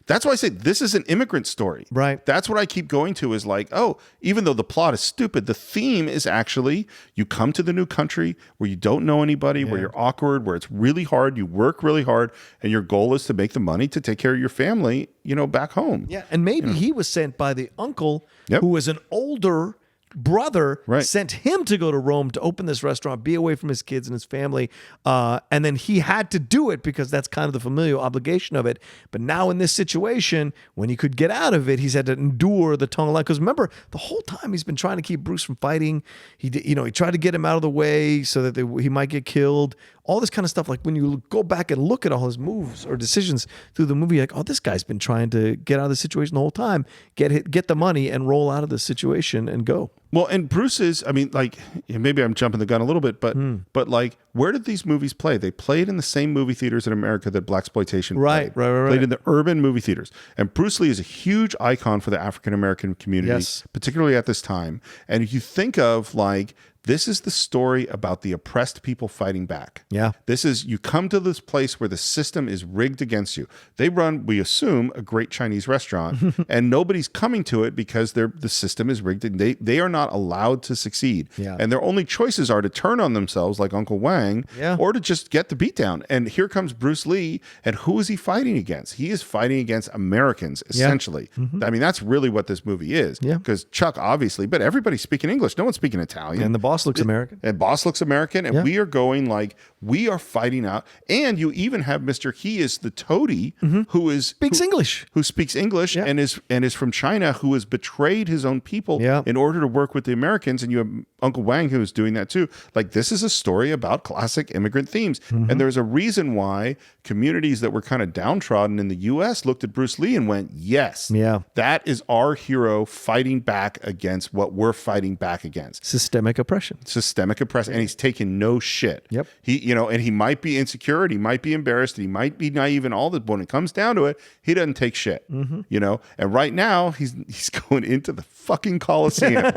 That's why I say this is an immigrant story. Right. That's what I keep going to is like, oh, even though the plot is stupid, the theme is actually you come to the new country where you don't know anybody, where you're awkward, where it's really hard, you work really hard, and your goal is to make the money to take care of your family, back home. Yeah, and maybe he was sent by the uncle Yep. who was an older brother, Right. sent him to go to Rome to open this restaurant, be away from his kids and his family. And then he had to do it because that's kind of the familial obligation of it. But now in this situation, when he could get out of it, he's had to endure the tongue of life. Because remember, the whole time he's been trying to keep Bruce from fighting. He tried to get him out of the way so that he might get killed. All this kind of stuff. Like when you go back and look at all his moves or decisions through the movie, you're like, oh, this guy's been trying to get out of the situation the whole time, get the money and roll out of the situation and go. Well, and Bruce's, I mean, like, maybe I'm jumping the gun a little bit, but like, where did these movies play? They played in the same movie theaters in America that blaxploitation Right. Played in the urban movie theaters. And Bruce Lee is a huge icon for the African American community, Yes. particularly at this time. And if you think of like, this is the story about the oppressed people fighting back. Yeah. This is, you come to this place where the system is rigged against you. They run, we assume, a great Chinese restaurant, and nobody's coming to it because the system is rigged. And they are not allowed to succeed. Yeah. And their only choices are to turn on themselves like Uncle Wang, or to just get the beat down. And here comes Bruce Lee, and who is he fighting against? He is fighting against Americans, essentially. I mean, that's really what this movie is. Yeah. Because Chuck, obviously, but everybody's speaking English. No one's speaking Italian. And the boss looks American. And boss looks American, and Yeah. we are going like we are fighting out. And you even have Mr. He is the toady who Speaks English. who speaks English Yeah. and is from China, who has betrayed his own people Yeah. in order to work with the Americans. And you have Uncle Wang who is doing that too. Like this is a story about classic immigrant themes, and there's a reason why communities that were kind of downtrodden in the U.S. looked at Bruce Lee and went, "Yes, Yeah. that is our hero fighting back against what we're fighting back against." Systemic oppression. Systemic oppression, and he's taking no shit. Yep. And he might be insecure, and he might be embarrassed, and he might be naive, and all that. But when it comes down to it, he doesn't take shit. And right now he's going into the fucking Coliseum.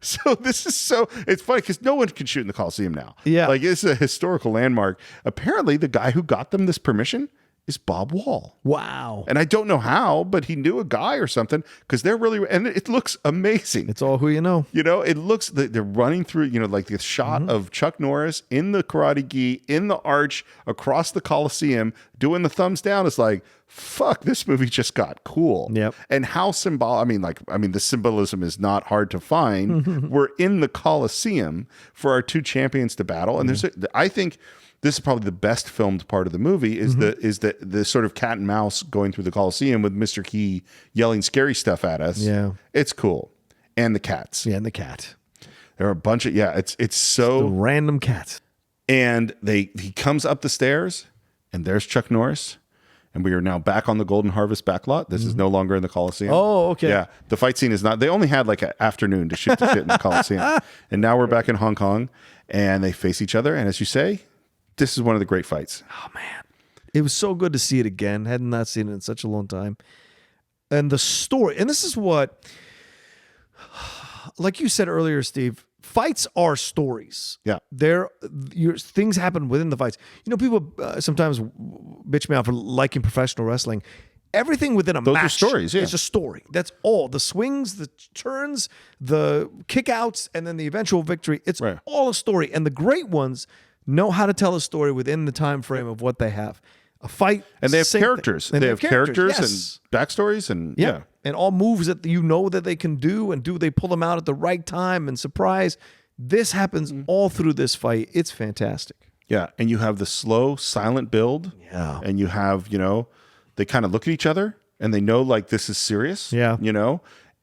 So this is it's funny because no one can shoot in the Coliseum now. Yeah. Like it's a historical landmark. Apparently, the guy who got them this permission is Bob Wall. Wow. And I don't know how, but he knew a guy or something because they're really, and it looks amazing. It's all who you know. It looks, they're running through, like the shot of Chuck Norris in the karate gi, in the arch, across the Coliseum, doing the thumbs down. It's like, fuck, this movie just got cool. Yep. And how the symbolism is not hard to find. We're in the Coliseum for our two champions to battle. And I think this is probably the best filmed part of the movie is the sort of cat and mouse going through the Coliseum with Mr. Key yelling scary stuff at us. Yeah. It's cool. And the cats. Yeah, and the cat. There are a bunch of, it's so. The random cat. And he comes up the stairs and there's Chuck Norris. And we are now back on the Golden Harvest backlot. This is no longer in the Coliseum. Oh, okay. Yeah. The fight scene is not, they only had like an afternoon to shoot the shit in the Coliseum. And now we're back in Hong Kong and they face each other. And as you say, this is one of the great fights. Oh, man. It was so good to see it again. Had not seen it in such a long time. And the story, and this is what, like you said earlier, Steve, fights are stories. Yeah. Things happen within the fights. People sometimes bitch me out for liking professional wrestling. Everything within a Those are match stories, yeah. is a story. That's all. The swings, the turns, the kickouts, and then the eventual victory. It's all a story. And the great ones know how to tell a story within the time frame of what they have. a fight. And they have same thing. characters. And they have characters yes. and backstories and Yeah. And all moves that you know that they can do, and do they pull them out at the right time and surprise. This happens all through this fight. It's fantastic. Yeah. And you have the slow, silent build. Yeah. And you have, they kind of look at each other and they know like this is serious. Yeah.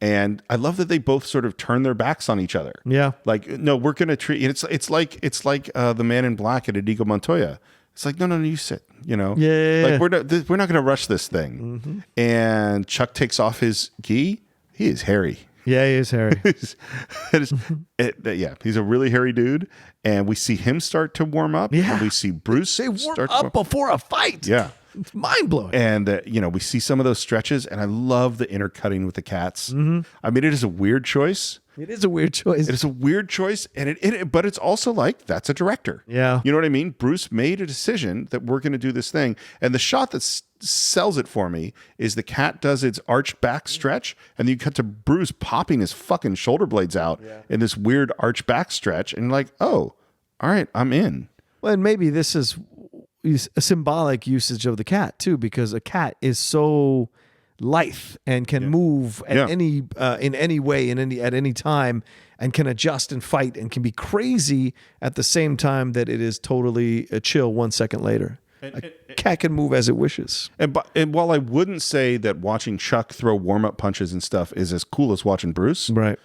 And I love that they both sort of turn their backs on each other. Yeah. Like, no, we're going to treat it's like the Man in Black at Inigo Montoya. It's like, no, you sit, Yeah. Like we're not going to rush this thing. Mm-hmm. And Chuck takes off his gi. He is hairy. Yeah, he is hairy. He's a really hairy dude. And we see him start to warm up. Yeah. And we see Bruce They warm start up before a fight. Yeah. It's mind blowing. And, we see some of those stretches, and I love the intercutting with the cats. Mm-hmm. I mean, it is a weird choice. It is a weird choice. It is a weird choice, but it's also like, that's a director. Yeah. You know what I mean? Bruce made a decision that we're going to do this thing. And the shot that sells it for me is the cat does its arched back stretch, and then you cut to Bruce popping his fucking shoulder blades out in this weird arched back stretch. And you're like, oh, all right, I'm in. Well, and maybe this is a symbolic usage of the cat too, because a cat is so lithe and can move at in any way at any time, and can adjust and fight and can be crazy at the same time that it is totally chill 1 second later. A cat can move as it wishes. And while I wouldn't say that watching Chuck throw warm-up punches and stuff is as cool as watching Bruce, Right.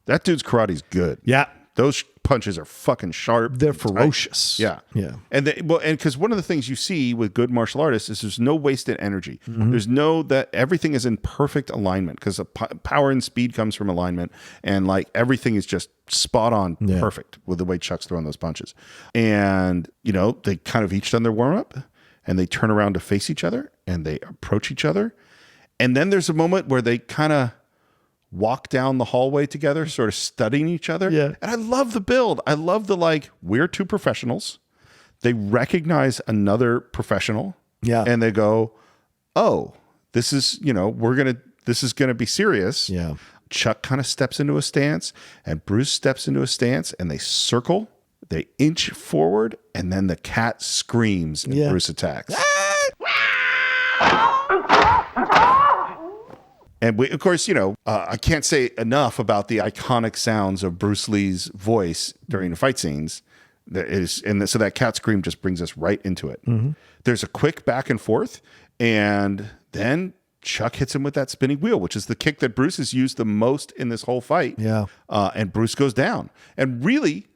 that dude's karate's good. Yeah. Those punches are fucking sharp. They're ferocious. Yeah. Yeah. And because one of the things you see with good martial artists is there's no wasted energy. Mm-hmm. There's that everything is in perfect alignment, because power and speed comes from alignment, and like everything is just spot on perfect with the way Chuck's throwing those punches. And, they kind of each done their warm up, and they turn around to face each other, and they approach each other. And then there's a moment where they kind of walk down the hallway together, sort of studying each other. Yeah. And I love the build. I love the we're two professionals. They recognize another professional. Yeah. And they go, oh, this is, this is going to be serious. Yeah. Chuck kind of steps into a stance, and Bruce steps into a stance, and they circle, they inch forward, and then the cat screams and Bruce attacks. And we, of course, I can't say enough about the iconic sounds of Bruce Lee's voice during the fight scenes. So that cat scream just brings us right into it. Mm-hmm. There's a quick back and forth, and then Chuck hits him with that spinning wheel, which is the kick that Bruce has used the most in this whole fight. Yeah. And Bruce goes down. And really,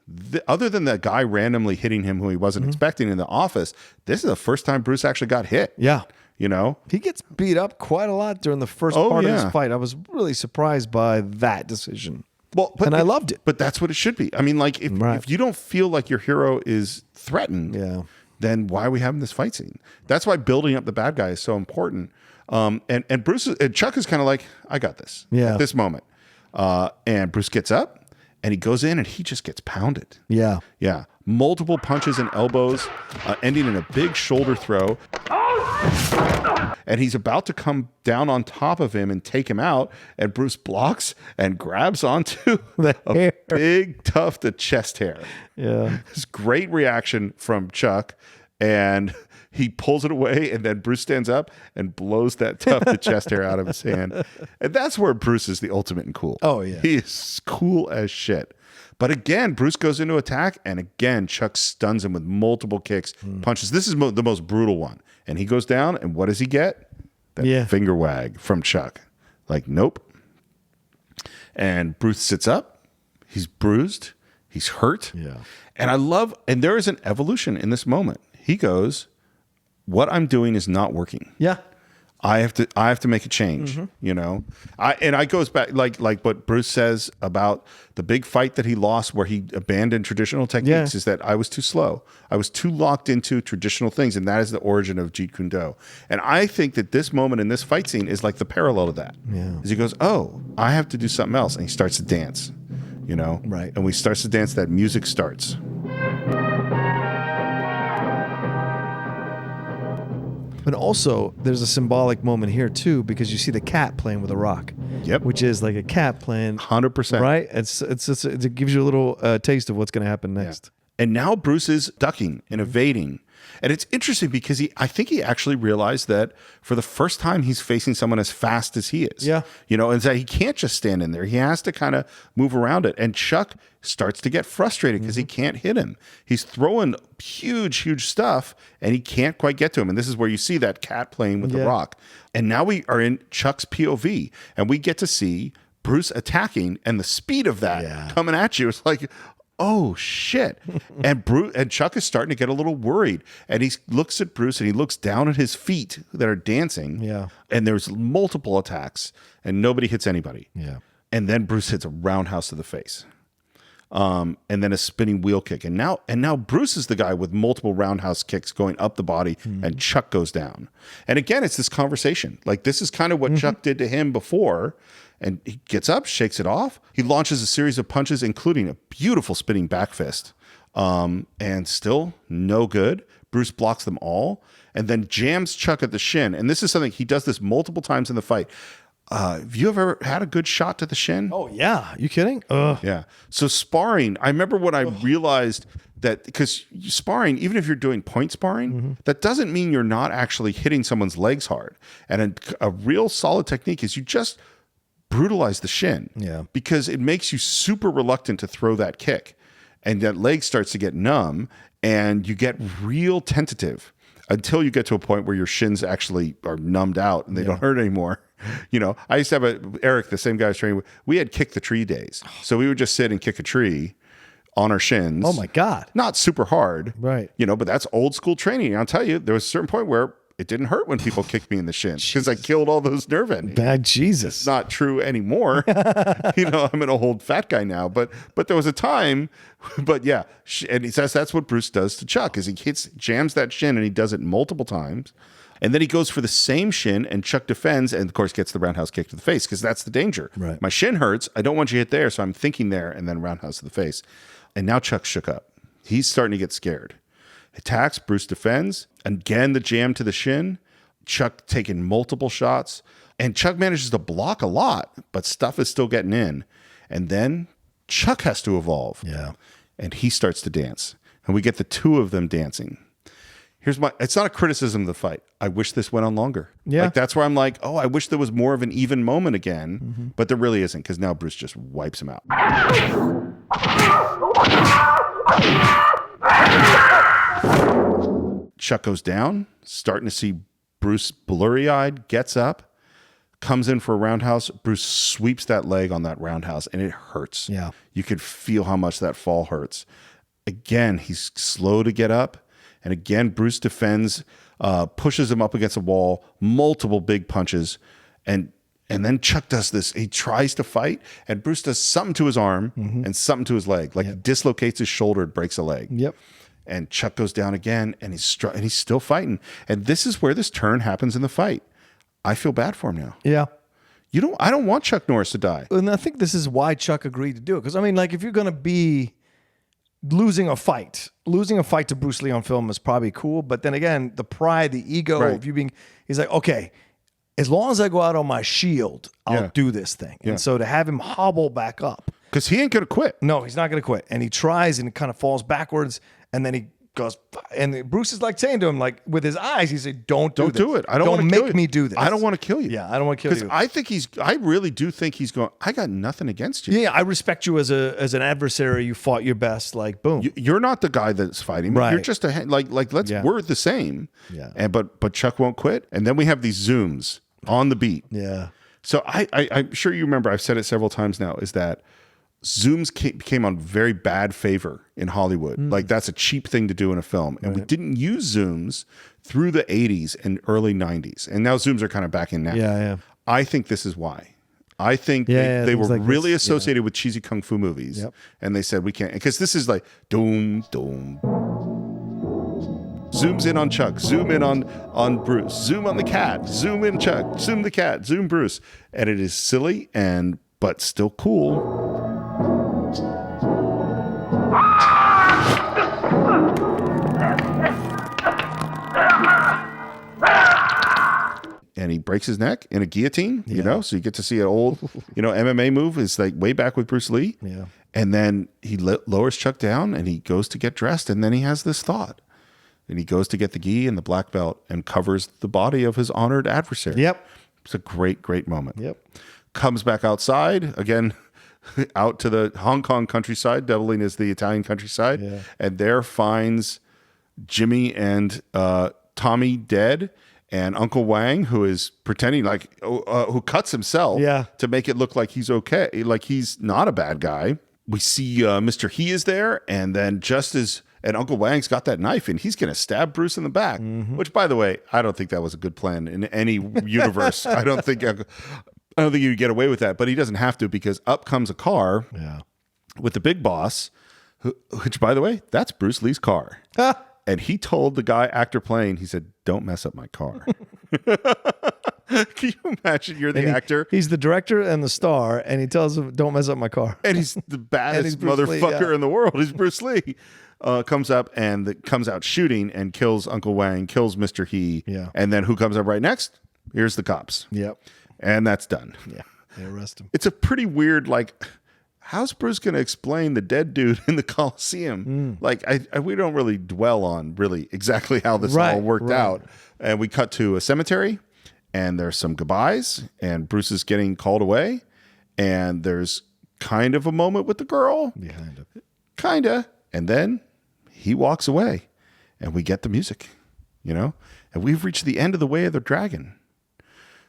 other than that guy randomly hitting him who he wasn't expecting in the office, this is the first time Bruce actually got hit. Yeah. He gets beat up quite a lot during the first part of this fight. I was really surprised by that decision. Well, I loved it. But that's what it should be. I mean, like, if you don't feel like your hero is threatened, then why are we having this fight scene? That's why building up the bad guy is so important. And Chuck is kind of like, I got this at this moment. And Bruce gets up, and he goes in, and he just gets pounded. Yeah. Yeah. Multiple punches and elbows, ending in a big shoulder throw. And he's about to come down on top of him and take him out, and Bruce blocks and grabs onto a big tuft of chest hair. Yeah. This great reaction from Chuck, and he pulls it away, and then Bruce stands up and blows that tuft of chest hair out of his hand. And that's where Bruce is the ultimate and cool. Oh, yeah. He is cool as shit. But again, Bruce goes into attack, and again, Chuck stuns him with multiple kicks, punches. This is the most brutal one. And he goes down, and what does he get? That finger wag from Chuck. Like, nope. And Bruce sits up. He's bruised. He's hurt. Yeah. And there is an evolution in this moment. He goes, what I'm doing is not working. Yeah. I have to make a change, I goes back like what Bruce says about the big fight that he lost where he abandoned traditional techniques is that I was too slow. I was too locked into traditional things. And that is the origin of Jeet Kune Do. And I think that this moment in this fight scene is like the parallel to that. Yeah. Is he goes, oh, I have to do something else. And he starts to dance, Right. And when he starts to dance, that music starts. But also, there's a symbolic moment here too, because you see the cat playing with a rock. Yep. Which is like a cat playing. 100%. Right. It gives you a little taste of what's going to happen next. And now Bruce is ducking and evading. And it's interesting because I think he actually realized that for the first time he's facing someone as fast as he is. Yeah. And that he can't just stand in there. He has to kind of move around it. And Chuck starts to get frustrated because he can't hit him. He's throwing huge stuff and he can't quite get to him. And this is where you see that cat playing with the rock. And now we are in Chuck's POV and we get to see Bruce attacking, and the speed of that coming at you is like, oh shit. And Chuck is starting to get a little worried. And he looks at Bruce and he looks down at his feet that are dancing. Yeah. And there's multiple attacks and nobody hits anybody. Yeah. And then Bruce hits a roundhouse to the face. And then a spinning wheel kick. And now Bruce is the guy with multiple roundhouse kicks going up the body, and Chuck goes down. And again, it's this conversation. Like, this is kind of what Chuck did to him before. And he gets up, shakes it off. He launches a series of punches, including a beautiful spinning back fist. And still no good. Bruce blocks them all and then jams Chuck at the shin. And this is something, he does this multiple times in the fight. Have you ever had a good shot to the shin? Oh, yeah. You kidding? Yeah. So sparring, I remember when I realized that, because sparring, even if you're doing point sparring, that doesn't mean you're not actually hitting someone's legs hard. And a real solid technique is you just brutalize the shin, because it makes you super reluctant to throw that kick, and that leg starts to get numb and you get real tentative until you get to a point where your shins actually are numbed out and they don't hurt anymore. I used to have Eric, the same guy I was training with, we had kick the tree days. So we would just sit and kick a tree on our shins. Oh my God. Not super hard. Right. But that's old school training. I'll tell you, there was a certain point where it didn't hurt when people kicked me in the shin because I killed all those nerve endings. Bad Jesus. It's not true anymore. I'm an old fat guy now, but there was a time, but yeah. And he says that's what Bruce does to Chuck, is he jams that shin, and he does it multiple times. And then he goes for the same shin, and Chuck defends and of course gets the roundhouse kick to the face, because that's the danger. Right. My shin hurts. I don't want you to hit there. So I'm thinking there, and then roundhouse to the face. And now Chuck's shook up. He's starting to get scared. Attacks, Bruce defends. Again, the jam to the shin. Chuck taking multiple shots. And Chuck manages to block a lot, but stuff is still getting in. And then Chuck has to evolve. Yeah. And he starts to dance. And we get the two of them dancing. It's not a criticism of the fight. I wish this went on longer. Yeah. Like, that's where I'm like, I wish there was more of an even moment again. But there really isn't, because now Bruce just wipes him out. Chuck goes down, starting to see Bruce blurry-eyed, gets up, comes in for a roundhouse. Bruce sweeps that leg on that roundhouse, and it hurts. Yeah. You could feel how much that fall hurts. Again, he's slow to get up, and again, Bruce defends, pushes him up against a wall, multiple big punches, and then Chuck does this. He tries to fight, and Bruce does something to his arm and something to his leg. Like, he dislocates his shoulder and breaks a leg. Yep. And Chuck goes down again, and he's still fighting. And this is where this turn happens in the fight. I feel bad for him now. Yeah. I don't want Chuck Norris to die. And I think this is why Chuck agreed to do it. Because, if you're going to be losing a fight to Bruce Lee on film is probably cool. But then again, the pride, the ego of you being, he's like, okay, as long as I go out on my shield, I'll do this thing. Yeah. And so to have him hobble back up. Because he ain't going to quit. No, he's not going to quit. And he tries and it kind of falls backwards. And then he goes, and Bruce is like saying to him, like with his eyes, he said, don't do it. I don't want to make me do this. I don't want to kill you. Yeah, I don't want to kill you. Because I really do think he's going, I got nothing against you. Yeah, I respect you as an adversary. You fought your best. Like, boom. You're not the guy that's fighting me. Right. You're just we're the same. Yeah. And but Chuck won't quit. And then we have these zooms on the beat. Yeah. So I'm sure you remember, I've said it several times now, is that zooms came on very bad favor in Hollywood. Like, that's a cheap thing to do in a film. And we didn't use zooms through the 80s and early 90s. And now zooms are kind of back in now. Yeah. I think this is why. I think they were really associated with cheesy kung fu movies. Yep. And they said, we can't, because this is like, doom, doom. Zooms in on Chuck, zoom in on Bruce, zoom on the cat, zoom in Chuck, zoom the cat, zoom Bruce. And it is silly but still cool. And he breaks his neck in a guillotine, so you get to see an old, MMA move. It's like way back with Bruce Lee. Yeah. And then he lowers Chuck down and he goes to get dressed. And then he has this thought. and he goes to get the gi and the black belt and covers the body of his honored adversary. Yep. It's a great, great moment. Yep. Comes back outside again, out to the Hong Kong countryside, doubling as the Italian countryside, and there finds Jimmy and Tommy dead, and Uncle Wang, who is pretending like who cuts himself to make it look like he's okay, like he's not a bad guy. We see Mr. He is there, and then and Uncle Wang's got that knife, and he's going to stab Bruce in the back. Which, by the way, I don't think that was a good plan in any universe. I don't think you'd get away with that, but he doesn't have to, because up comes a car with the big boss, which, by the way, that's Bruce Lee's car. And he told the actor playing, he said, "Don't mess up my car." Can you imagine you're the actor? He's the director and the star, and he tells him, "Don't mess up my car." And he's the baddest motherfucker in the world. He's Bruce Lee. Comes up and comes out shooting and kills Uncle Wang, kills Mr. He. Yeah. And then who comes up right next? Here's the cops. Yep. And that's done. Yeah. They arrest him. It's a pretty weird, how's Bruce going to explain the dead dude in the Coliseum? We don't really dwell on really exactly how this all worked out. And we cut to a cemetery, and there's some goodbyes, and Bruce is getting called away, and there's kind of a moment with the girl. Behind him. Kinda. And then he walks away, and we get the music, and we've reached the end of The Way of the Dragon,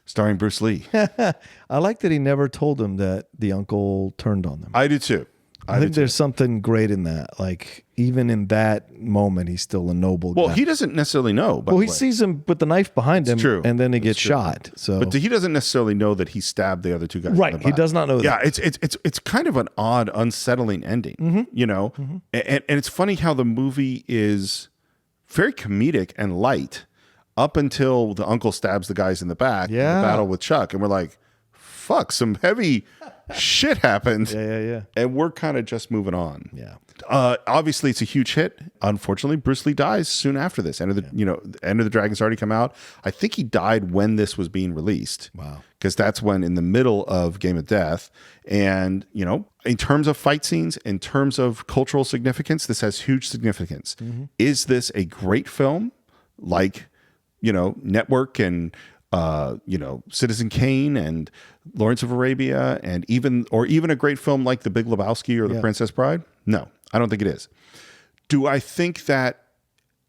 starring Bruce Lee. I like that he never told him that the uncle turned on them. I do too. I think there's something great in that. Like, even in that moment, he's still a noble guy. Well, he doesn't necessarily know. Well, he sees him with the knife behind him, and then he gets shot. So, but he doesn't necessarily know that he stabbed the other two guys. Right, he does not know that. Yeah, it's kind of an odd, unsettling ending, And it's funny how the movie is very comedic and light up until the uncle stabs the guys in the back in the battle with Chuck, and we're like, fuck, some heavy shit happened. Yeah. And we're kind of just moving on. Yeah. Obviously, it's a huge hit. Unfortunately, Bruce Lee dies soon after this. End of the Dragon's already come out. I think he died when this was being released. Wow. Because that's when, in the middle of Game of Death. And, in terms of fight scenes, in terms of cultural significance, this has huge significance. Is this a great film? Like, Network and Citizen Kane and Lawrence of Arabia, and even a great film like The Big Lebowski or The Princess Bride? No, I don't think it is. Do I think that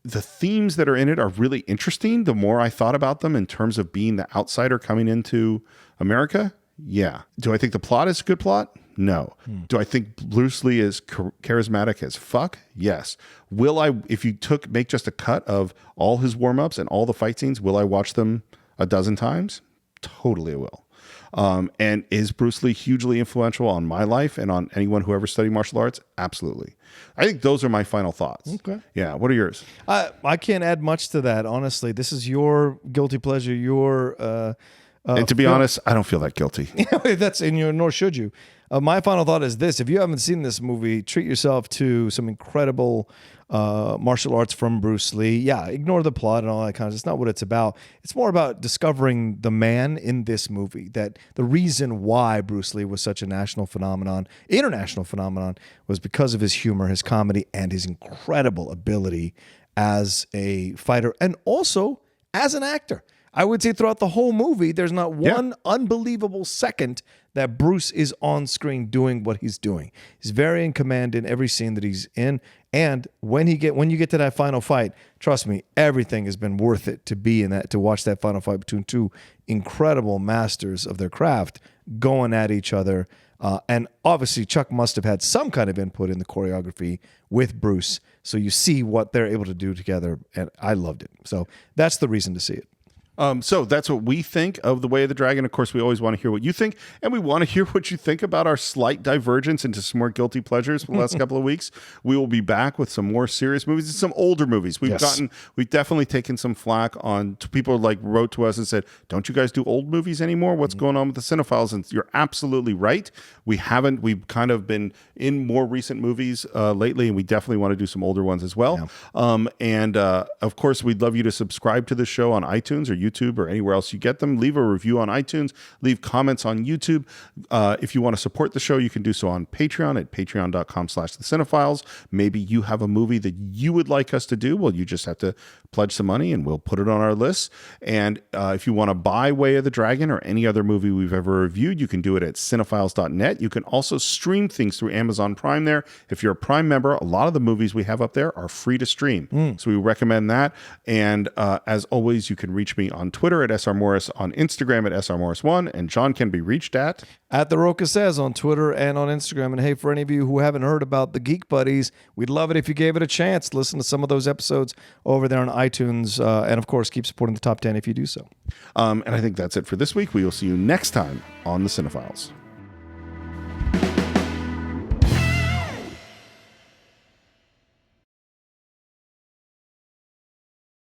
the themes that are in it are really interesting the more I thought about them in terms of being the outsider coming into America? Yeah. Do I think the plot is a good plot? No. Do I think Bruce Lee is charismatic as fuck? Yes. Will I, if you make just a cut of all his warm-ups and all the fight scenes, will I watch them a dozen times? Totally I will. And is Bruce Lee hugely influential on my life and on anyone who ever studied martial arts? Absolutely. I think those are my final thoughts. Okay. Yeah. What are yours? I can't add much to that, honestly. This is your guilty pleasure, and to be honest, I don't feel that guilty. That's in your, nor should you. My final thought is this: if you haven't seen this movie, treat yourself to some incredible martial arts from Bruce Lee. Yeah, ignore the plot and all that kind of stuff. It's not what it's about. It's more about discovering the man in this movie. That the reason why Bruce Lee was such a national phenomenon, international phenomenon, was because of his humor, his comedy, and his incredible ability as a fighter and also as an actor. I would say throughout the whole movie, there's not one unbelievable second that Bruce is on screen doing what he's doing. He's very in command in every scene that he's in. And when you get to that final fight, trust me, everything has been worth it to be in that, to watch that final fight between two incredible masters of their craft going at each other. And obviously, Chuck must have had some kind of input in the choreography with Bruce. So you see what they're able to do together. And I loved it. So that's the reason to see it. So that's what we think of The Way of the Dragon. Of course, we always want to hear what you think, and we want to hear what you think about our slight divergence into some more guilty pleasures for the last couple of weeks. We will be back with some more serious movies and some older movies. We've definitely taken some flack on people wrote to us and said, "Don't you guys do old movies anymore? What's going on with the Cine-Files?" And you're absolutely right. We've kind of been in more recent movies lately, and we definitely want to do some older ones as well. And of course, we'd love you to subscribe to the show on iTunes or YouTube or anywhere else you get them. Leave a review on iTunes. Leave comments on YouTube. If you want to support the show, you can do so on Patreon at patreon.com/thecine-files. Maybe you have a movie that you would like us to do. Well, you just have to pledge some money and we'll put it on our list. And if you want to buy Way of the Dragon or any other movie we've ever reviewed, you can do it at cinephiles.net. You can also stream things through Amazon Prime there. If you're a Prime member, a lot of the movies we have up there are free to stream. So we recommend that. And as always, you can reach me on Twitter at SRMorris, on Instagram at SRMorris1, and John can be reached at The Roca Says on Twitter and on Instagram. And hey, for any of you who haven't heard about the Geek Buddies, we'd love it if you gave it a chance. Listen to some of those episodes over there on iTunes. And of course, keep supporting the Top 10 if you do so. And I think that's it for this week. We will see you next time on the Cine-Files.